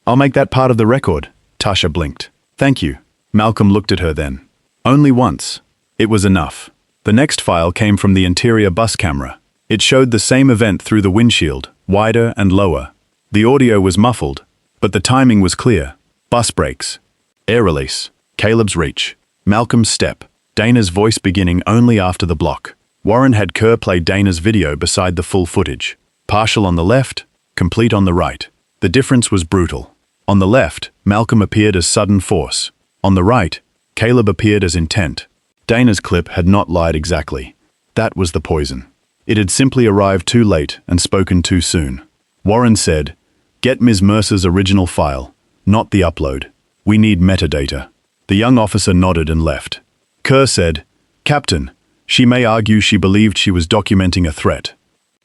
Speaker 1: "I'll make that part of the record." Tasha blinked. "Thank you." Malcolm looked at her then. Only once. It was enough. The next file came from the interior bus camera. It showed the same event through the windshield, wider and lower. The audio was muffled, But the timing was clear. Bus brakes. Air release. Caleb's reach. Malcolm's step. Dana's voice beginning only after the block. Warren had Kerr play Dana's video beside the full footage. Partial on the left, complete on the right. The difference was brutal. On the left, Malcolm appeared as sudden force. On the right, Caleb appeared as intent. Dana's clip had not lied exactly. That was the poison. It had simply arrived too late and spoken too soon. Warren said, "Get Ms. Mercer's original file, not the upload. We need metadata." The young officer nodded and left. Kerr said, "Captain, she may argue she believed she was documenting a threat."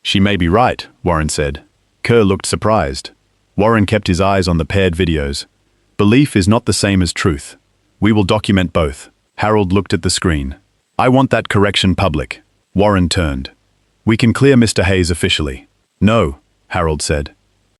Speaker 1: "She may be right," Warren said. Kerr looked surprised. Warren kept his eyes on the paired videos. "Belief is not the same as truth. We will document both." Harold looked at the screen. "I want that correction public." Warren turned. "We can clear Mr. Hayes officially." "No," Harold said.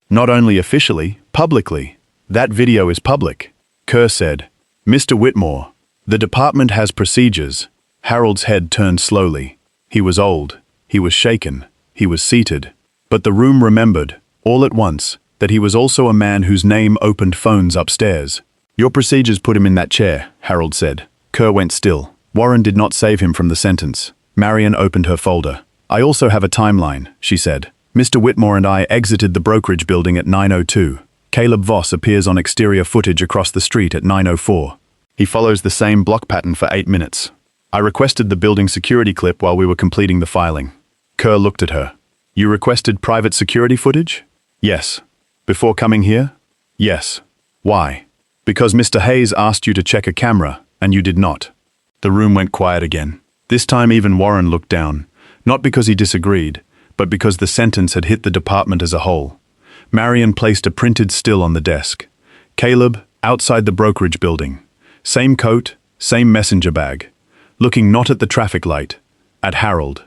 Speaker 1: "Not only officially, publicly. That video is public." Kerr said, "Mr. Whitmore, the department has procedures." Harold's head turned slowly. He was old. He was shaken. He was seated. But the room remembered, all at once, that he was also a man whose name opened phones upstairs. "Your procedures put him in that chair," Harold said. Kerr went still. Warren did not save him from the sentence. Marion opened her folder. "I also have a timeline," she said. "Mr. Whitmore and I exited the brokerage building at 9:02. Caleb Voss appears on exterior footage across the street at 9:04. He follows the same block pattern for 8 minutes. I requested the building security clip while we were completing the filing." Kerr looked at her. "You requested private security footage?" "Yes." "Before coming here?" "Yes." "Why?" "Because Mr. Hayes asked you to check a camera, and you did not." The room went quiet again. This time even Warren looked down, not because he disagreed, but because the sentence had hit the department as a whole. Marion placed a printed still on the desk. Caleb, outside the brokerage building. Same coat, same messenger bag. Looking not at the traffic light, at Harold.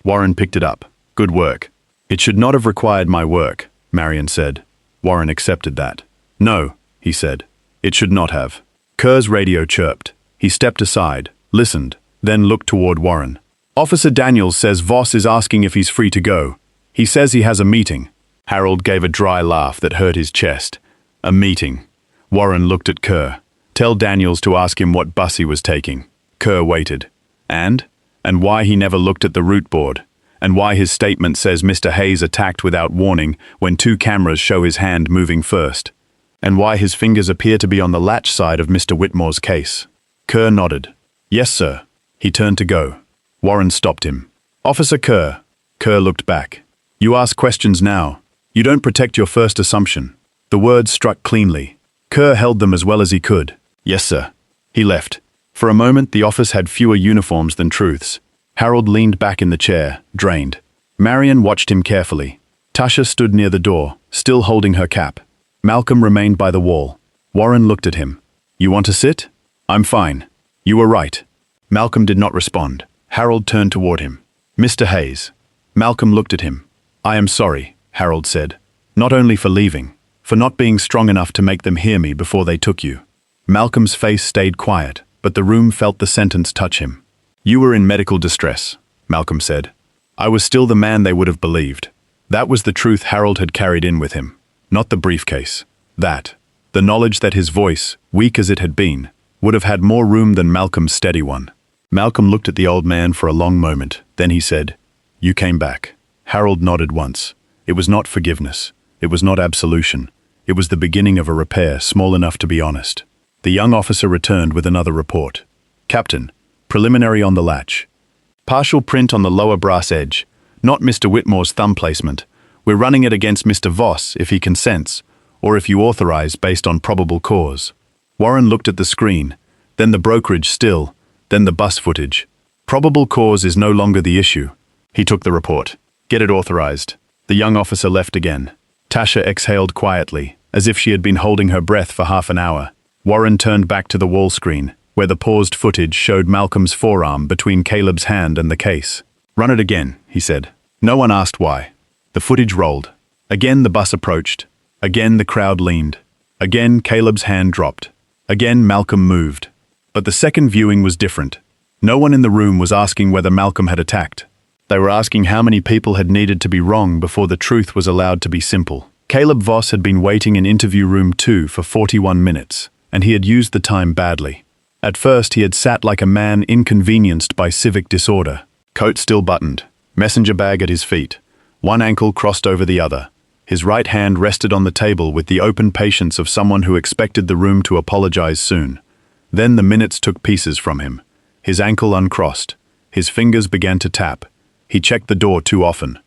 Speaker 1: Warren picked it up. "Good work." "It should not have required my work," Marion said. Warren accepted that. "No," he said. "It should not have." Kerr's radio chirped. He stepped aside, listened, then looked toward Warren. "Officer Daniels says Voss is asking if he's free to go. He says he has a meeting." Harold gave a dry laugh that hurt his chest. "A meeting." Warren looked at Kerr. "Tell Daniels to ask him what bus he was taking." Kerr waited. And why he never looked at the route board? And why his statement says Mr. Hayes attacked without warning when 2 cameras show his hand moving first? And why his fingers appear to be on the latch side of Mr. Whitmore's case? Kerr nodded. "Yes, sir." He turned to go. Warren stopped him. "Officer Kerr." Kerr looked back. "You ask questions now. You don't protect your first assumption." The words struck cleanly. Kerr held them as well as he could. "Yes, sir." He left. For a moment, the office had fewer uniforms than truths. Harold leaned back in the chair, drained. Marion watched him carefully. Tasha stood near the door, still holding her cap. Malcolm remained by the wall. Warren looked at him. "You want to sit?" "I'm fine." "You were right." Malcolm did not respond. Harold turned toward him. "Mr. Hayes." Malcolm looked at him. "I am sorry," Harold said. "Not only for leaving, for not being strong enough to make them hear me before they took you." Malcolm's face stayed quiet, but the room felt the sentence touch him. "You were in medical distress," Malcolm said. "I was still the man they would have believed." That was the truth Harold had carried in with him, not the briefcase. The knowledge that his voice, weak as it had been, would have had more room than Malcolm's steady one. Malcolm looked at the old man for a long moment, then he said, "You came back." Harold nodded once. It was not forgiveness. It was not absolution. It was the beginning of a repair small enough to be honest. The young officer returned with another report. "Captain, preliminary on the latch. Partial print on the lower brass edge, not Mr. Whitmore's thumb placement. We're running it against Mr. Voss if he consents, or if you authorize based on probable cause." Warren looked at the screen, then the brokerage still, then the bus footage. Probable cause is no longer the issue. He took the report. "Get it authorized." The young officer left again. Tasha exhaled quietly, as if she had been holding her breath for half an hour. Warren turned back to the wall screen, where the paused footage showed Malcolm's forearm between Caleb's hand and the case. "Run it again," he said. No one asked why. The footage rolled. Again the bus approached. Again the crowd leaned. Again Caleb's hand dropped. Again Malcolm moved. But the second viewing was different. No one in the room was asking whether Malcolm had attacked. They were asking how many people had needed to be wrong before the truth was allowed to be simple. Caleb Voss had been waiting in interview room 2 for 41 minutes, and he had used the time badly. At first, he had sat like a man inconvenienced by civic disorder, coat still buttoned, messenger bag at his feet, one ankle crossed over the other. His right hand rested on the table with the open patience of someone who expected the room to apologize soon. Then the minutes took pieces from him. His ankle uncrossed. His fingers began to tap. He checked the door too often.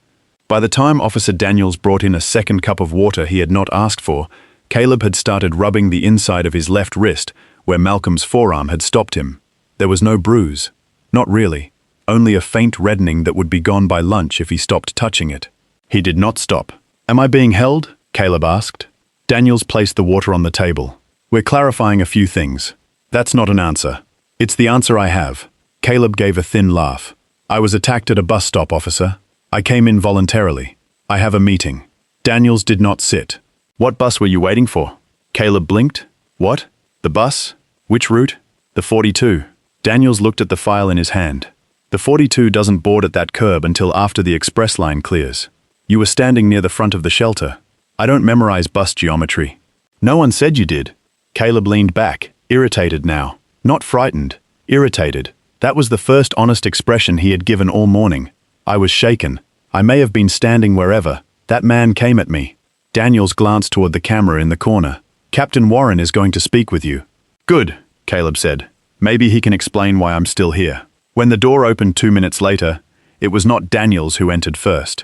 Speaker 1: By the time Officer Daniels brought in a second cup of water he had not asked for, Caleb had started rubbing the inside of his left wrist, where Malcolm's forearm had stopped him. There was no bruise. Not really. Only a faint reddening that would be gone by lunch if he stopped touching it. He did not stop. "Am I being held?" Caleb asked. Daniels placed the water on the table. "We're clarifying a few things." "That's not an answer." "It's the answer I have." Caleb gave a thin laugh. "I was attacked at a bus stop, officer. I came in voluntarily. I have a meeting." Daniels did not sit. "What bus were you waiting for?" Caleb blinked. "What? The bus? Which route?" "The 42. Daniels looked at the file in his hand. "The 42 doesn't board at that curb until after the express line clears. You were standing near the front of the shelter. I don't memorize bus geometry." "No one said you did." Caleb leaned back, irritated now. Not frightened, irritated. That was the first honest expression he had given all morning. "I was shaken. I may have been standing wherever. That man came at me." Daniels glanced toward the camera in the corner. "Captain Warren is going to speak with you." "Good," Caleb said. "Maybe he can explain why I'm still here." When the door opened 2 minutes later, it was not Daniels who entered first.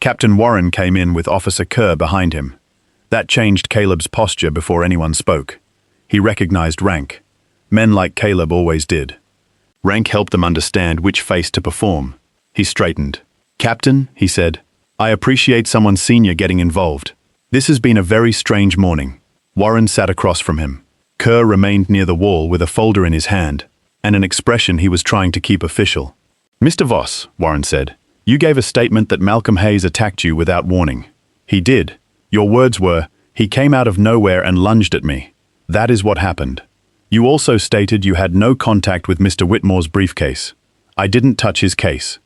Speaker 1: Captain Warren came in with Officer Kerr behind him. That changed Caleb's posture before anyone spoke. He recognized rank. Men like Caleb always did. Rank helped them understand which face to perform. He straightened. "Captain," he said, "I appreciate someone senior getting involved. This has been a very strange morning." Warren sat across from him. Kerr remained near the wall with a folder in his hand, and an expression he was trying to keep official. "Mr. Voss," Warren said, "you gave a statement that Malcolm Hayes attacked you without warning." "He did. Your words were, 'He came out of nowhere and lunged at me.' That is what happened. You also stated you had no contact with Mr. Whitmore's briefcase. I didn't touch his case.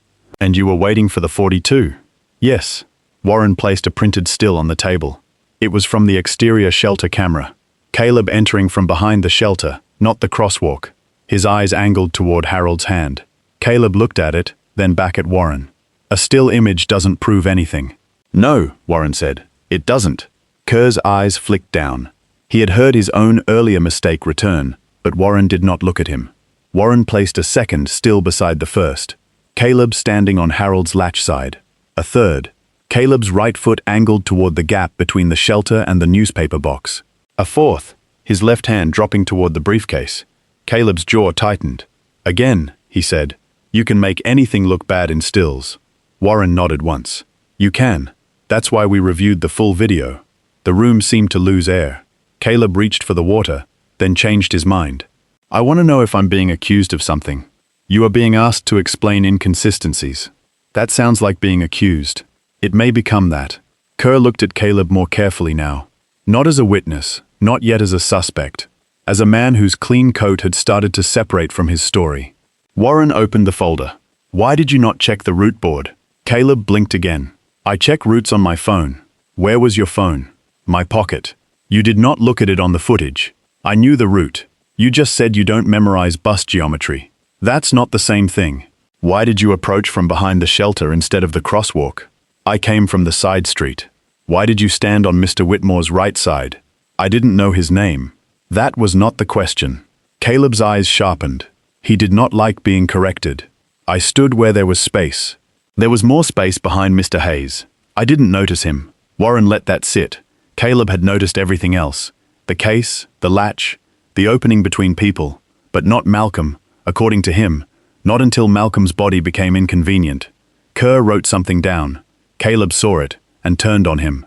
Speaker 1: And you were waiting for the 42. "Yes." Warren placed a printed still on the table. It was from the exterior shelter camera. Caleb entering from behind the shelter, not the crosswalk. His eyes angled toward Harold's hand. Caleb looked at it, then back at Warren. "A still image doesn't prove anything." "No," Warren said. "It doesn't." Kerr's eyes flicked down. He had heard his own earlier mistake return, but Warren did not look at him. Warren placed a second still beside the first. Caleb standing on Harold's latch side. A third. Caleb's right foot angled toward the gap between the shelter and the newspaper box. A fourth. His left hand dropping toward the briefcase. Caleb's jaw tightened. "Again," he said, "you can make anything look bad in stills." Warren nodded once. "You can. That's why we reviewed the full video." The room seemed to lose air. Caleb reached for the water, then changed his mind. "I want to know if I'm being accused of something." "You are being asked to explain inconsistencies." "That sounds like being accused." "It may become that." Kerr looked at Caleb more carefully now. Not as a witness, not yet as a suspect. As a man whose clean coat had started to separate from his story. Warren opened the folder. "Why did you not check the route board?" Caleb blinked again. "I check routes on my phone." "Where was your phone?" "My pocket." "You did not look at it on the footage." "I knew the route. You just said you don't memorize bus geometry." "That's not the same thing." "Why did you approach from behind the shelter instead of the crosswalk?" "I came from the side street." "Why did you stand on Mr. Whitmore's right side?" "I didn't know his name." That was not the question. Caleb's eyes sharpened. He did not like being corrected. "I stood where there was space." "There was more space behind Mr. Hayes. I didn't notice him." Warren let that sit. Caleb had noticed everything else. The case, the latch, the opening between people, but not Malcolm, according to him, not until Malcolm's body became inconvenient. Kerr wrote something down. Caleb saw it and turned on him.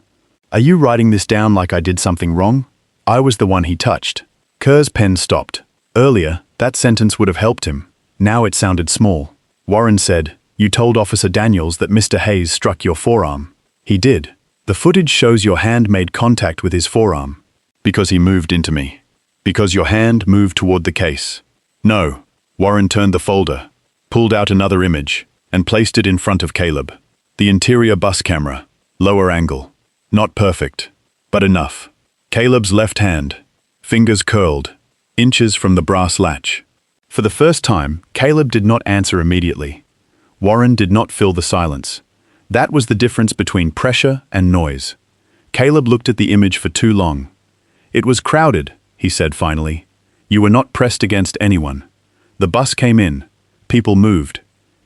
Speaker 1: "Are you writing this down like I did something wrong? I was the one he touched." Kerr's pen stopped. Earlier, that sentence would have helped him. Now it sounded small. Warren said, "You told Officer Daniels that Mr. Hayes struck your forearm." "He did. The footage shows your hand made contact with his forearm." "Because he moved into me." "Because your hand moved toward the case." "No." Warren turned the folder, pulled out another image, and placed it in front of Caleb. The interior bus camera, lower angle. Not perfect, but enough. Caleb's left hand, fingers curled, inches from the brass latch. For the first time, Caleb did not answer immediately. Warren did not fill the silence. That was the difference between pressure and noise. Caleb looked at the image for too long. It was crowded, he said finally. You were not pressed against anyone. The bus came in. People moved.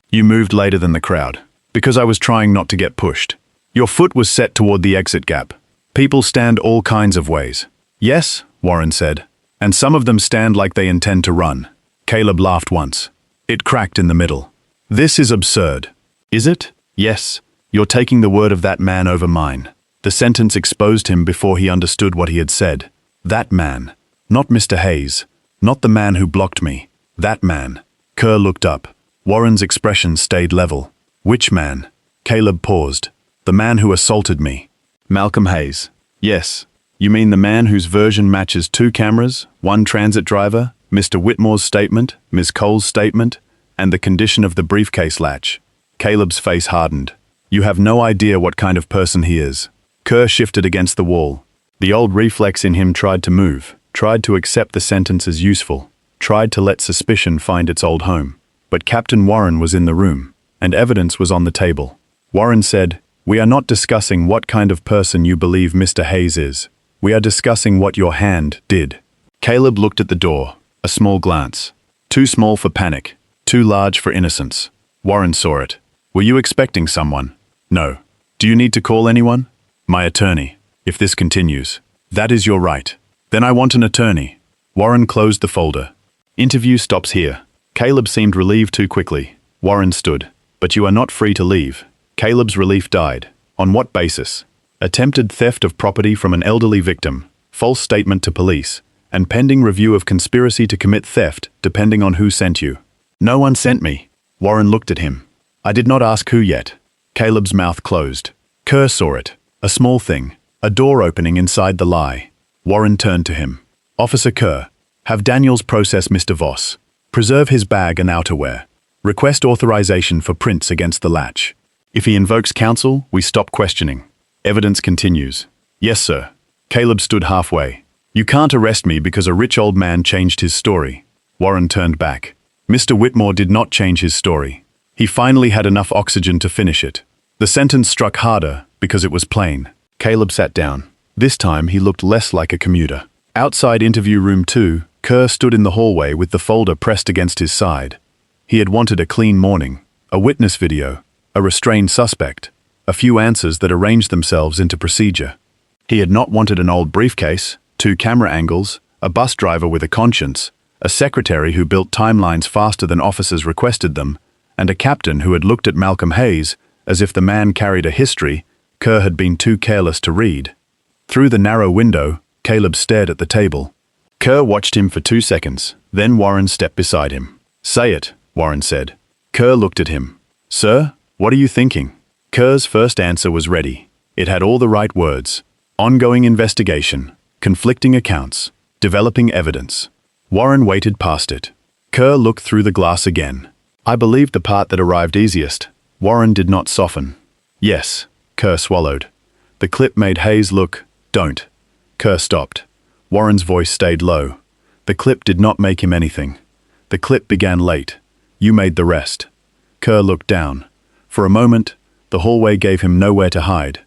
Speaker 1: You moved later than the crowd, because I was trying not to get pushed. Your foot was set toward the exit gap. People stand all kinds of ways. Yes, Warren said, and some of them stand like they intend to run. Caleb laughed once. It cracked in the middle. This is absurd. Is it? Yes. You're taking the word of that man over mine. The sentence exposed him before he understood what he had said. That man. Not Mr. Hayes. Not the man who blocked me. That man. Kerr looked up. Warren's expression stayed level. Which man? Caleb paused. The man who assaulted me. Malcolm Hayes. Yes. You mean the man whose version matches 2 cameras, 1 transit driver, Mr. Whitmore's statement, Ms. Cole's statement, and the condition of the briefcase latch. Caleb's face hardened. You have no idea what kind of person he is. Kerr shifted against the wall. The old reflex in him tried to move, tried to accept the sentence as useful, tried to let suspicion find its old home. But Captain Warren was in the room, and evidence was on the table. Warren said, "We are not discussing what kind of person you believe Mr. Hayes is. We are discussing what your hand did." Caleb looked at the door, a small glance. Too small for panic, too large for innocence. Warren saw it. Were you expecting someone? No. Do you need to call anyone? My attorney. If this continues. That is your right. Then I want an attorney. Warren closed the folder. Interview stops here. Caleb seemed relieved too quickly. Warren stood. But you are not free to leave. Caleb's relief died. On what basis? Attempted theft of property from an elderly victim, false statement to police, and pending review of conspiracy to commit theft, depending on who sent you. No one sent me. Warren looked at him. I did not ask who yet. Caleb's mouth closed. Kerr saw it. A small thing. A door opening inside the lie. Warren turned to him. Officer Kerr, have Daniels process Mr. Voss. Preserve his bag and outerwear. Request authorization for prints against the latch. If he invokes counsel, we stop questioning. Evidence continues. Yes, sir. Caleb stood halfway. You can't arrest me because a rich old man changed his story. Warren turned back. Mr. Whitmore did not change his story. He finally had enough oxygen to finish it. The sentence struck harder because it was plain. Caleb sat down. This time he looked less like a commuter. Outside interview room 2, Kerr stood in the hallway with the folder pressed against his side. He had wanted a clean morning, a witness video, a restrained suspect, a few answers that arranged themselves into procedure. He had not wanted an old briefcase, 2 camera angles, a bus driver with a conscience, a secretary who built timelines faster than officers requested them, and a captain who had looked at Malcolm Hayes as if the man carried a history Kerr had been too careless to read. Through the narrow window, Caleb stared at the table. Kerr watched him for 2 seconds, then Warren stepped beside him. Say it, Warren said. Kerr looked at him. Sir, what are you thinking? Kerr's first answer was ready. It had all the right words. Ongoing investigation, conflicting accounts, developing evidence. Warren waited past it. Kerr looked through the glass again. I believed the part that arrived easiest. Warren did not soften. Yes, Kerr swallowed. The clip made Hayes look, don't. Kerr stopped. Warren's voice stayed low. The clip did not make him anything. The clip began late. You made the rest. Kerr looked down. For a moment, the hallway gave him nowhere to hide.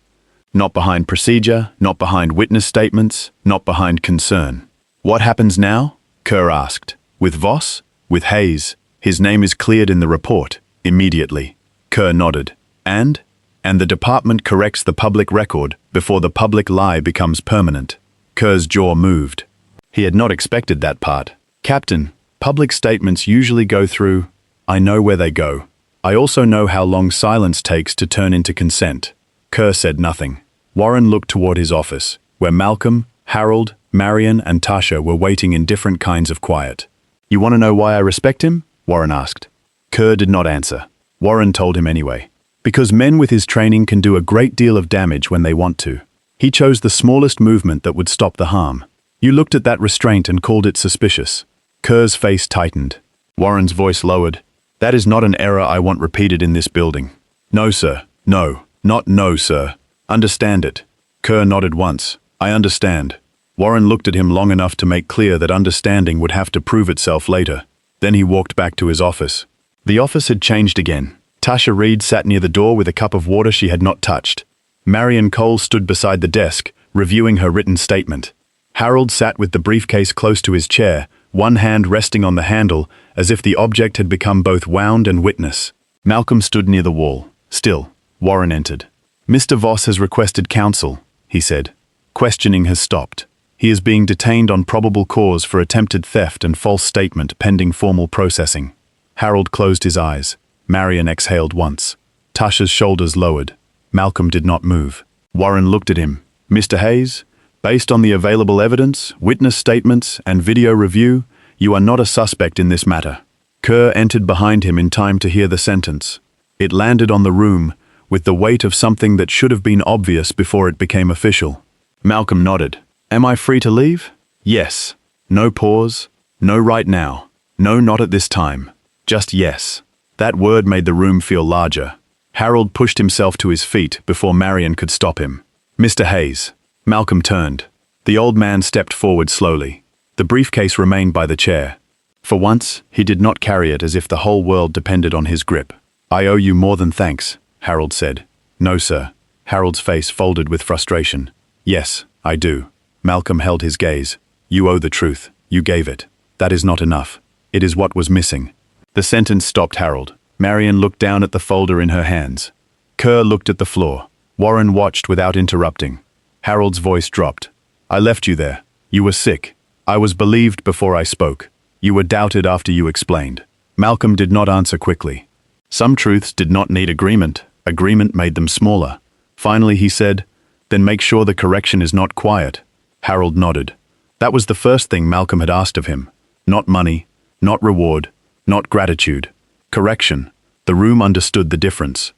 Speaker 1: Not behind procedure, not behind witness statements, not behind concern. What happens now? Kerr asked. With Voss? With Hayes? His name is cleared in the report, immediately. Kerr nodded. And the department corrects the public record before the public lie becomes permanent. Kerr's jaw moved. He had not expected that part. Captain, public statements usually go through. I know where they go. I also know how long silence takes to turn into consent. Kerr said nothing. Warren looked toward his office, where Malcolm, Harold, Marion, and Tasha were waiting in different kinds of quiet. You want to know why I respect him? Warren asked. Kerr did not answer. Warren told him anyway. Because men with his training can do a great deal of damage when they want to. He chose the smallest movement that would stop the harm. You looked at that restraint and called it suspicious. Kerr's face tightened. Warren's voice lowered. That is not an error I want repeated in this building. No, sir. No. Not no, sir. Understand it. Kerr nodded once. I understand. Warren looked at him long enough to make clear that understanding would have to prove itself later. Then he walked back to his office. The office had changed again. Tasha Reed sat near the door with a cup of water she had not touched. Marion Cole stood beside the desk, reviewing her written statement. Harold sat with the briefcase close to his chair, one hand resting on the handle, as if the object had become both wound and witness. Malcolm stood near the wall. Still, Warren entered. Mr. Voss has requested counsel, he said. Questioning has stopped. He is being detained on probable cause for attempted theft and false statement pending formal processing. Harold closed his eyes. Marion exhaled once. Tasha's shoulders lowered. Malcolm did not move. Warren looked at him. Mr. Hayes, based on the available evidence, witness statements, and video review, you are not a suspect in this matter. Kerr entered behind him in time to hear the sentence. It landed on the room, with the weight of something that should have been obvious before it became official. Malcolm nodded. Am I free to leave? Yes. No pause. No right now. No, not at this time. Just yes. That word made the room feel larger. Harold pushed himself to his feet before Marion could stop him. Mr. Hayes. Malcolm turned. The old man stepped forward slowly. The briefcase remained by the chair. For once, he did not carry it as if the whole world depended on his grip. I owe you more than thanks, Harold said. No, sir. Harold's face folded with frustration. Yes, I do. Malcolm held his gaze. You owe the truth. You gave it. That is not enough. It is what was missing. The sentence stopped Harold. Marion looked down at the folder in her hands. Kerr looked at the floor. Warren watched without interrupting. Harold's voice dropped. I left you there. You were sick. I was believed before I spoke. You were doubted after you explained. Malcolm did not answer quickly. Some truths did not need agreement. Agreement made them smaller. Finally he said, Then make sure the correction is not quiet. Harold nodded. That was the first thing Malcolm had asked of him. Not money, not reward, not gratitude. Correction. The room understood the difference.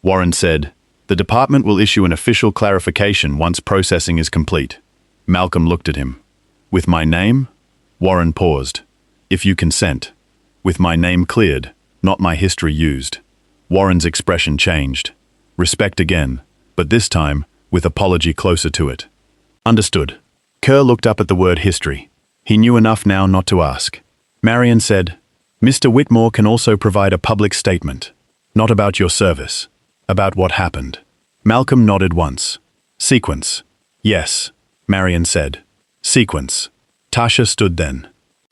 Speaker 1: Warren said, The department will issue an official clarification once processing is complete. Malcolm looked at him. With my name? Warren paused. If you consent. With my name cleared, not my history used. Warren's expression changed. Respect again, but this time, with apology closer to it. Understood. Kerr looked up at the word history. He knew enough now not to ask. Marion said, Mr. Whitmore can also provide a public statement. Not about your service. About what happened. Malcolm nodded once. Sequence. Yes, Marion said. Sequence. Tasha stood then.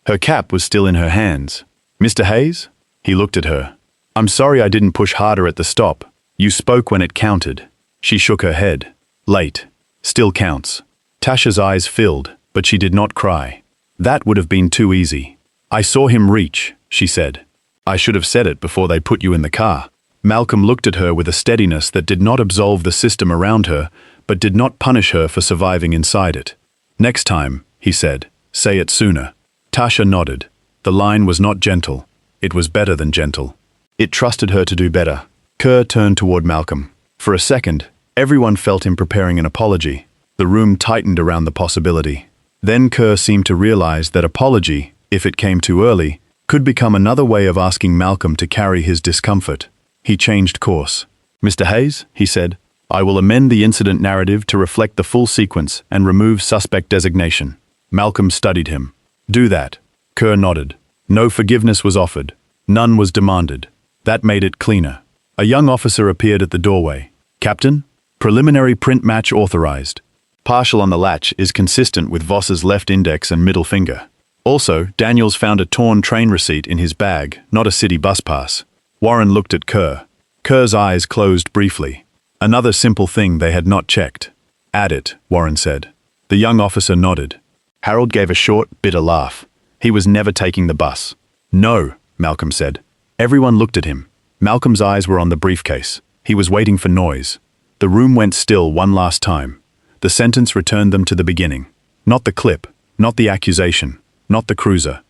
Speaker 1: Her cap was still in her hands. Mr. Hayes? He looked at her. I'm sorry I didn't push harder at the stop. You spoke when it counted. She shook her head. Late. Still counts. Tasha's eyes filled, but she did not cry. That would have been too easy. I saw him reach, she said. I should have said it before they put you in the car. Malcolm looked at her with a steadiness that did not absolve the system around her, but did not punish her for surviving inside it. Next time, he said, say it sooner. Tasha nodded. The line was not gentle. It was better than gentle. It trusted her to do better. Kerr turned toward Malcolm. For a second, everyone felt him preparing an apology. The room tightened around the possibility. Then Kerr seemed to realize that apology, if it came too early, could become another way of asking Malcolm to carry his discomfort. He changed course. Mr. Hayes, he said, I will amend the incident narrative to reflect the full sequence and remove suspect designation. Malcolm studied him. Do that. Kerr nodded. No forgiveness was offered. None was demanded. That made it cleaner. A young officer appeared at the doorway. Captain? Preliminary print match authorized. Partial on the latch is consistent with Voss's left index and middle finger. Also, Daniels found a torn train receipt in his bag, not a city bus pass. Warren looked at Kerr. Kerr's eyes closed briefly. Another simple thing they had not checked. Add it, Warren said. The young officer nodded. Harold gave a short, bitter laugh. He was never taking the bus. No, Malcolm said. Everyone looked at him. Malcolm's eyes were on the briefcase. He was waiting for noise. The room went still one last time. The sentence returned them to the beginning. Not the clip, not the accusation, not the cruiser.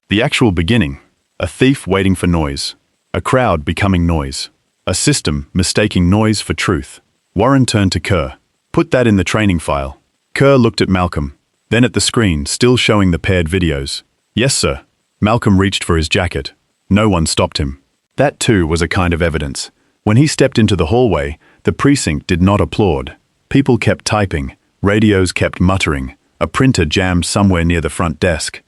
Speaker 1: The actual beginning. A thief waiting for noise. A crowd becoming noise. A system mistaking noise for truth. Warren turned to Kerr. Put that in the training file. Kerr looked at Malcolm. Then at the screen, still showing the paired videos. Yes, sir. Malcolm reached for his jacket. No one stopped him. That too was a kind of evidence. When he stepped into the hallway, the precinct did not applaud. People kept typing, radios kept muttering, a printer jammed somewhere near the front desk.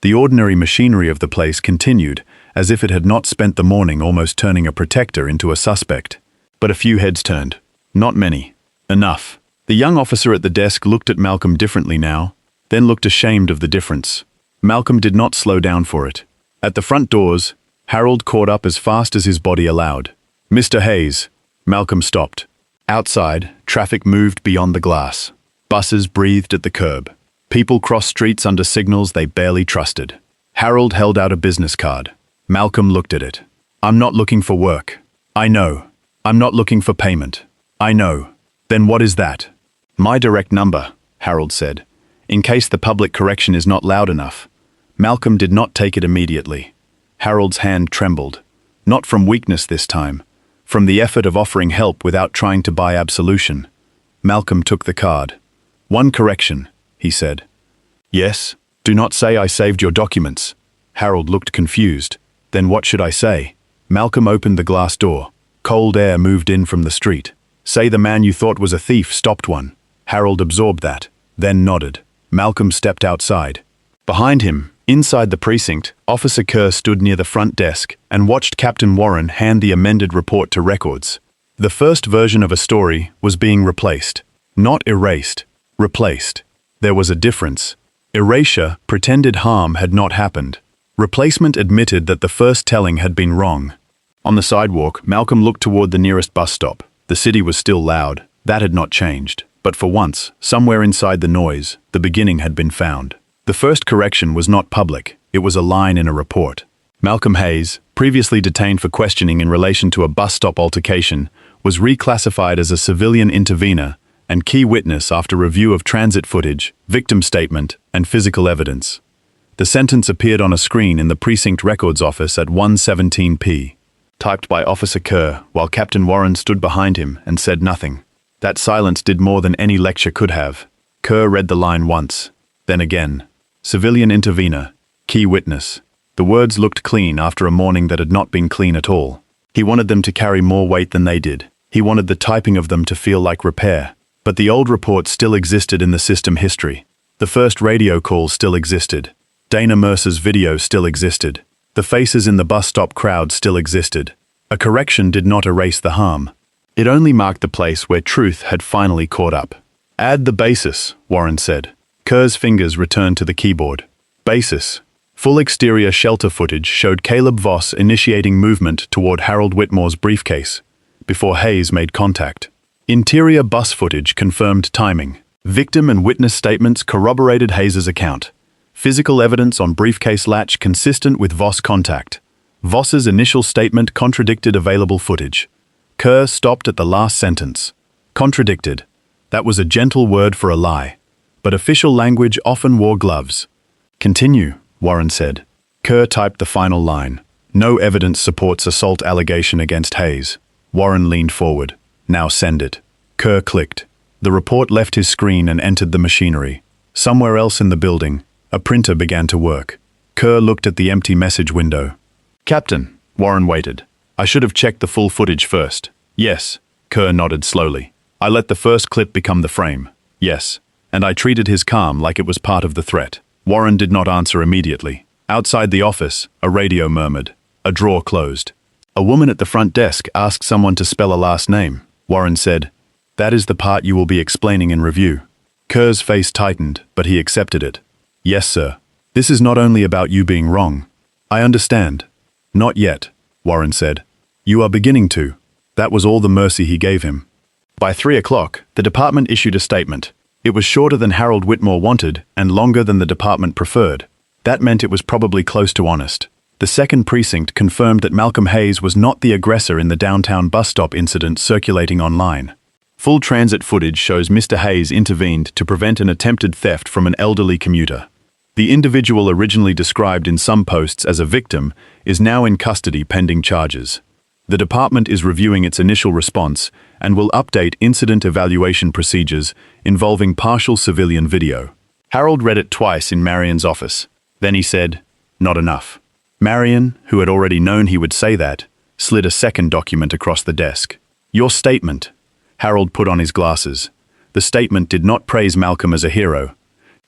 Speaker 1: The ordinary machinery of the place continued, as if it had not spent the morning almost turning a protector into a suspect. But a few heads turned. Not many. Enough. The young officer at the desk looked at Malcolm differently now, then looked ashamed of the difference. Malcolm did not slow down for it. At the front doors, Harold caught up as fast as his body allowed. "Mr. Hayes." Malcolm stopped. Outside, traffic moved beyond the glass. Buses breathed at the curb. People crossed streets under signals they barely trusted. Harold held out a business card. Malcolm looked at it. "I'm not looking for work." "I know." "I'm not looking for payment." "I know." "Then what is that?" "My direct number," Harold said, "in case the public correction is not loud enough." Malcolm did not take it immediately. Harold's hand trembled. Not from weakness this time, from the effort of offering help without trying to buy absolution. Malcolm took the card. "One correction," he said. "Yes? Do not say I saved your documents." Harold looked confused. "Then what should I say?" Malcolm opened the glass door. Cold air moved in from the street. "Say the man you thought was a thief stopped one." Harold absorbed that, then nodded. Malcolm stepped outside. Behind him, inside the precinct, Officer Kerr stood near the front desk and watched Captain Warren hand the amended report to records. The first version of a story was being replaced. Not erased. Replaced. There was a difference. Erasure pretended harm had not happened. Replacement admitted that the first telling had been wrong. On the sidewalk, Malcolm looked toward the nearest bus stop. The city was still loud. That had not changed. But for once, somewhere inside the noise, the beginning had been found. The first correction was not public. It was a line in a report. Malcolm Hayes, previously detained for questioning in relation to a bus stop altercation, was reclassified as a civilian intervener and key witness after review of transit footage, victim statement, and physical evidence. The sentence appeared on a screen in the precinct records office at 1:17 p. Typed by Officer Kerr, while Captain Warren stood behind him and said nothing. That silence did more than any lecture could have. Kerr read the line once, then again. Civilian intervener, key witness. The words looked clean after a morning that had not been clean at all. He wanted them to carry more weight than they did. He wanted the typing of them to feel like repair. But the old report still existed in the system history. The first radio call still existed. Dana Mercer's video still existed. The faces in the bus stop crowd still existed. A correction did not erase the harm. It only marked the place where truth had finally caught up. "Add the basis," Warren said. Kerr's fingers returned to the keyboard. Basis. Full exterior shelter footage showed Caleb Voss initiating movement toward Harold Whitmore's briefcase, before Hayes made contact. Interior bus footage confirmed timing. Victim and witness statements corroborated Hayes's account. Physical evidence on briefcase latch consistent with Voss contact. Voss's initial statement contradicted available footage. Kerr stopped at the last sentence. Contradicted. That was a gentle word for a lie. But official language often wore gloves. "Continue," Warren said. Kerr typed the final line. "No evidence supports assault allegation against Hayes." Warren leaned forward. "Now send it." Kerr clicked. The report left his screen and entered the machinery. Somewhere else in the building, a printer began to work. Kerr looked at the empty message window. "Captain," Warren waited. "I should have checked the full footage first." "Yes." Kerr nodded slowly. "I let the first clip become the frame." "Yes." And I treated his calm like it was part of the threat. Warren did not answer immediately. Outside the office, a radio murmured. A drawer closed. "A woman at the front desk asked someone to spell a last name," Warren said. "That is the part you will be explaining in review." Kerr's face tightened, but he accepted it. "Yes, sir. This is not only about you being wrong." "I understand." "Not yet," Warren said. "You are beginning to." That was all the mercy he gave him. By 3 o'clock, the department issued a statement. It was shorter than Harold Whitmore wanted and longer than the department preferred. That meant it was probably close to honest. The second precinct confirmed that Malcolm Hayes was not the aggressor in the downtown bus stop incident circulating online. Full transit footage shows Mr. Hayes intervened to prevent an attempted theft from an elderly commuter. The individual originally described in some posts as a victim is now in custody pending charges. The department is reviewing its initial response and will update incident evaluation procedures involving partial civilian video. Harold read it twice in Marion's office. Then he said, "Not enough." Marion, who had already known he would say that, slid a second document across the desk. "Your statement." Harold put on his glasses. The statement did not praise Malcolm as a hero.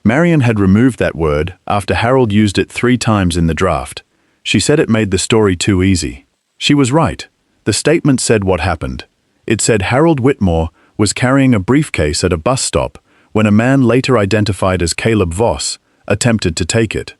Speaker 1: Marion had removed that word after Harold used it 3 times in the draft. She said it made the story too easy. She was right. The statement said what happened. It said Harold Whitmore was carrying a briefcase at a bus stop when a man later identified as Caleb Voss attempted to take it.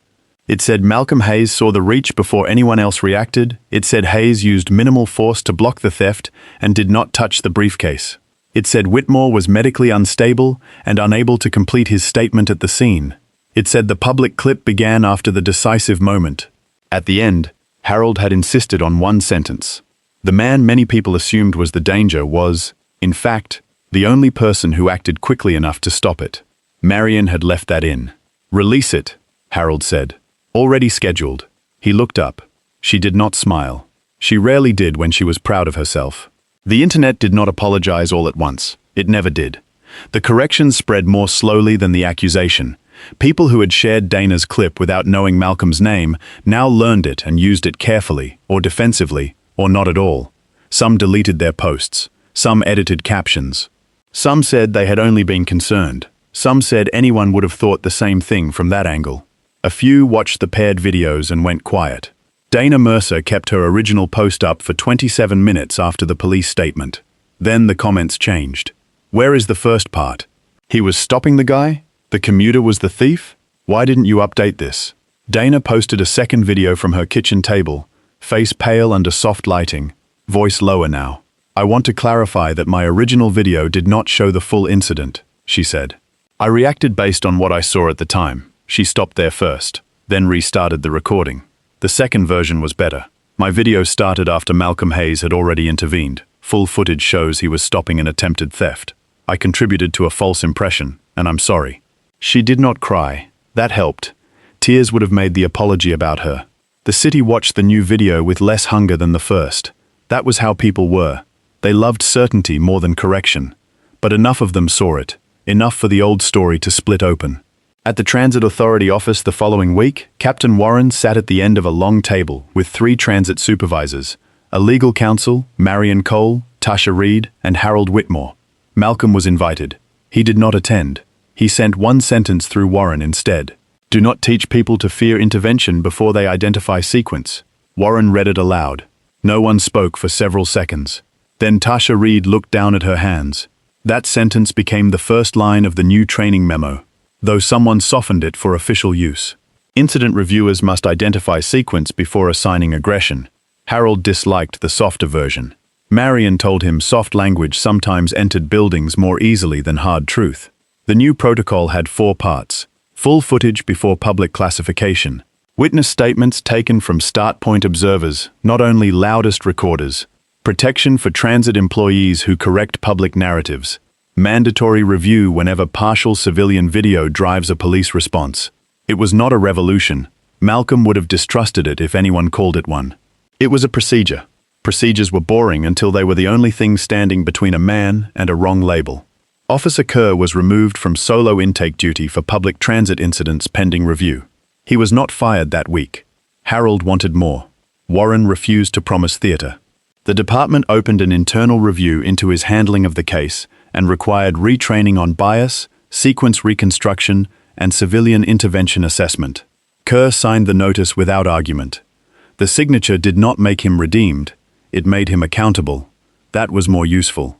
Speaker 1: It said Malcolm Hayes saw the reach before anyone else reacted. It said Hayes used minimal force to block the theft and did not touch the briefcase. It said Whitmore was medically unstable and unable to complete his statement at the scene. It said the public clip began after the decisive moment. At the end, Harold had insisted on one sentence. The man many people assumed was the danger was, in fact, the only person who acted quickly enough to stop it. Marion had left that in. "Release it," Harold said. "Already scheduled." He looked up. She did not smile. She rarely did when she was proud of herself. The internet did not apologize all at once. It never did. The corrections spread more slowly than the accusation. People who had shared Dana's clip without knowing Malcolm's name now learned it and used it carefully, or defensively, or not at all. Some deleted their posts. Some edited captions. Some said they had only been concerned. Some said anyone would have thought the same thing from that angle. A few watched the paired videos and went quiet. Dana Mercer kept her original post up for 27 minutes after the police statement. Then the comments changed. "Where is the first part? He was stopping the guy? The commuter was the thief? Why didn't you update this?" Dana posted a second video from her kitchen table, face pale under soft lighting, voice lower now. "I want to clarify that my original video did not show the full incident," she said. "I reacted based on what I saw at the time." She stopped there first, then restarted the recording. The second version was better. "My video started after Malcolm Hayes had already intervened. Full footage shows he was stopping an attempted theft. I contributed to a false impression, and I'm sorry." She did not cry. That helped. Tears would have made the apology about her. The city watched the new video with less hunger than the first. That was how people were. They loved certainty more than correction. But enough of them saw it. Enough for the old story to split open. At the Transit Authority office the following week, Captain Warren sat at the end of a long table with 3 transit supervisors, a legal counsel, Marion Cole, Tasha Reed, and Harold Whitmore. Malcolm was invited. He did not attend. He sent one sentence through Warren instead. "Do not teach people to fear intervention before they identify sequence." Warren read it aloud. No one spoke for several seconds. Then Tasha Reed looked down at her hands. That sentence became the first line of the new training memo, though someone softened it for official use. Incident reviewers must identify sequence before assigning aggression. Harold disliked the softer version. Marion told him soft language sometimes entered buildings more easily than hard truth. The new protocol had 4 parts. Full footage before public classification. Witness statements taken from start point observers, not only loudest recorders. Protection for transit employees who correct public narratives. Mandatory review whenever partial civilian video drives a police response. It was not a revolution. Malcolm would have distrusted it if anyone called it one. It was a procedure. Procedures were boring until they were the only thing standing between a man and a wrong label. Officer Kerr was removed from solo intake duty for public transit incidents pending review. He was not fired that week. Harold wanted more. Warren refused to promise theater. The department opened an internal review into his handling of the case and required retraining on bias, sequence reconstruction, and civilian intervention assessment. Kerr signed the notice without argument. The signature did not make him redeemed. It made him accountable. That was more useful.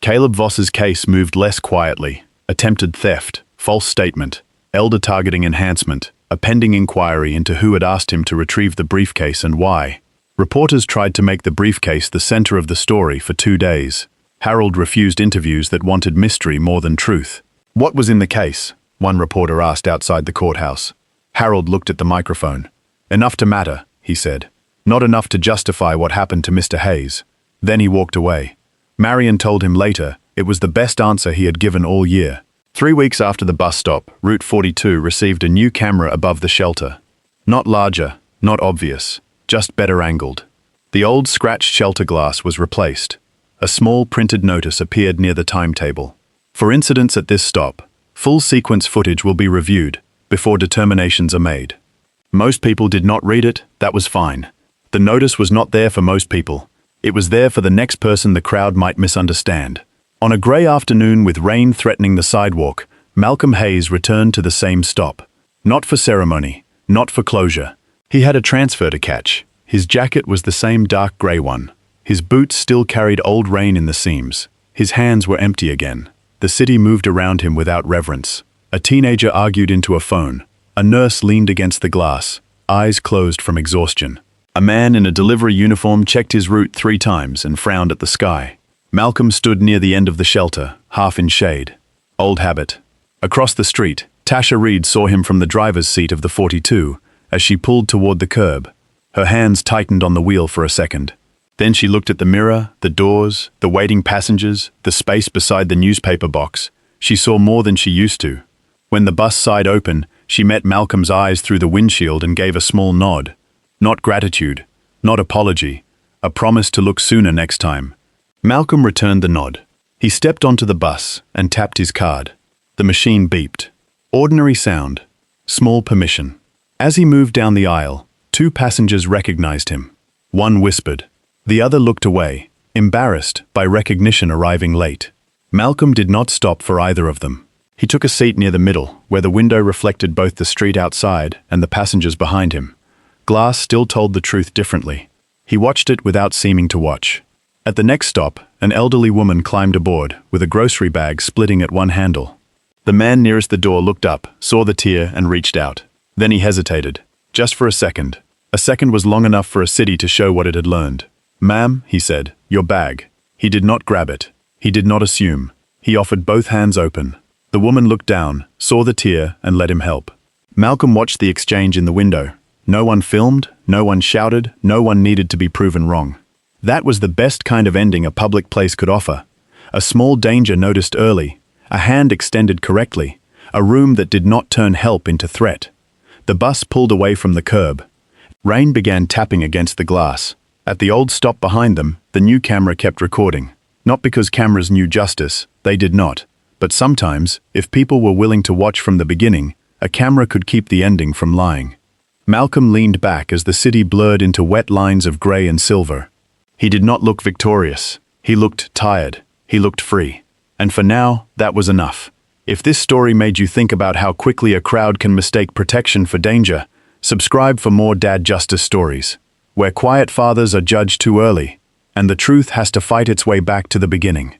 Speaker 1: Caleb Voss's case moved less quietly. Attempted theft, false statement, elder targeting enhancement, a pending inquiry into who had asked him to retrieve the briefcase and why. Reporters tried to make the briefcase the center of the story for 2 days. Harold refused interviews that wanted mystery more than truth. "What was in the case?" one reporter asked outside the courthouse. Harold looked at the microphone. "Enough to matter," he said. "Not enough to justify what happened to Mr. Hayes." Then he walked away. Marion told him later it was the best answer he had given all year. 3 weeks after the bus stop, Route 42 received a new camera above the shelter. Not larger, not obvious, just better angled. The old scratched shelter glass was replaced. A small printed notice appeared near the timetable. "For incidents at this stop, full sequence footage will be reviewed before determinations are made." Most people did not read it. That was fine. The notice was not there for most people. It was there for the next person the crowd might misunderstand. On a grey afternoon with rain threatening the sidewalk, Malcolm Hayes returned to the same stop. Not for ceremony, not for closure. He had a transfer to catch. His jacket was the same dark grey one. His boots still carried old rain in the seams. His hands were empty again. The city moved around him without reverence. A teenager argued into a phone. A nurse leaned against the glass, eyes closed from exhaustion. A man in a delivery uniform checked his route 3 times and frowned at the sky. Malcolm stood near the end of the shelter, half in shade. Old habit. Across the street, Tasha Reed saw him from the driver's seat of the 42 as she pulled toward the curb. Her hands tightened on the wheel for a second. Then she looked at the mirror, the doors, the waiting passengers, the space beside the newspaper box. She saw more than she used to. When the bus side opened, she met Malcolm's eyes through the windshield and gave a small nod. Not gratitude, not apology, a promise to look sooner next time. Malcolm returned the nod. He stepped onto the bus and tapped his card. The machine beeped. Ordinary sound. Small permission. As he moved down the aisle, 2 passengers recognized him. One whispered. The other looked away, embarrassed by recognition arriving late. Malcolm did not stop for either of them. He took a seat near the middle, where the window reflected both the street outside and the passengers behind him. Glass still told the truth differently. He watched it without seeming to watch. At the next stop, an elderly woman climbed aboard, with a grocery bag splitting at one handle. The man nearest the door looked up, saw the tear, and reached out. Then he hesitated. Just for a second. A second was long enough for a city to show what it had learned. "Ma'am," he said, "your bag." He did not grab it. He did not assume. He offered both hands open. The woman looked down, saw the tear, and let him help. Malcolm watched the exchange in the window. No one filmed, no one shouted, no one needed to be proven wrong. That was the best kind of ending a public place could offer. A small danger noticed early, a hand extended correctly, a room that did not turn help into threat. The bus pulled away from the curb. Rain began tapping against the glass. At the old stop behind them, the new camera kept recording. Not because cameras knew justice, they did not. But sometimes, if people were willing to watch from the beginning, a camera could keep the ending from lying. Malcolm leaned back as the city blurred into wet lines of grey and silver. He did not look victorious. He looked tired. He looked free. And for now, that was enough. If this story made you think about how quickly a crowd can mistake protection for danger, subscribe for more dad justice stories, where quiet fathers are judged too early, and the truth has to fight its way back to the beginning.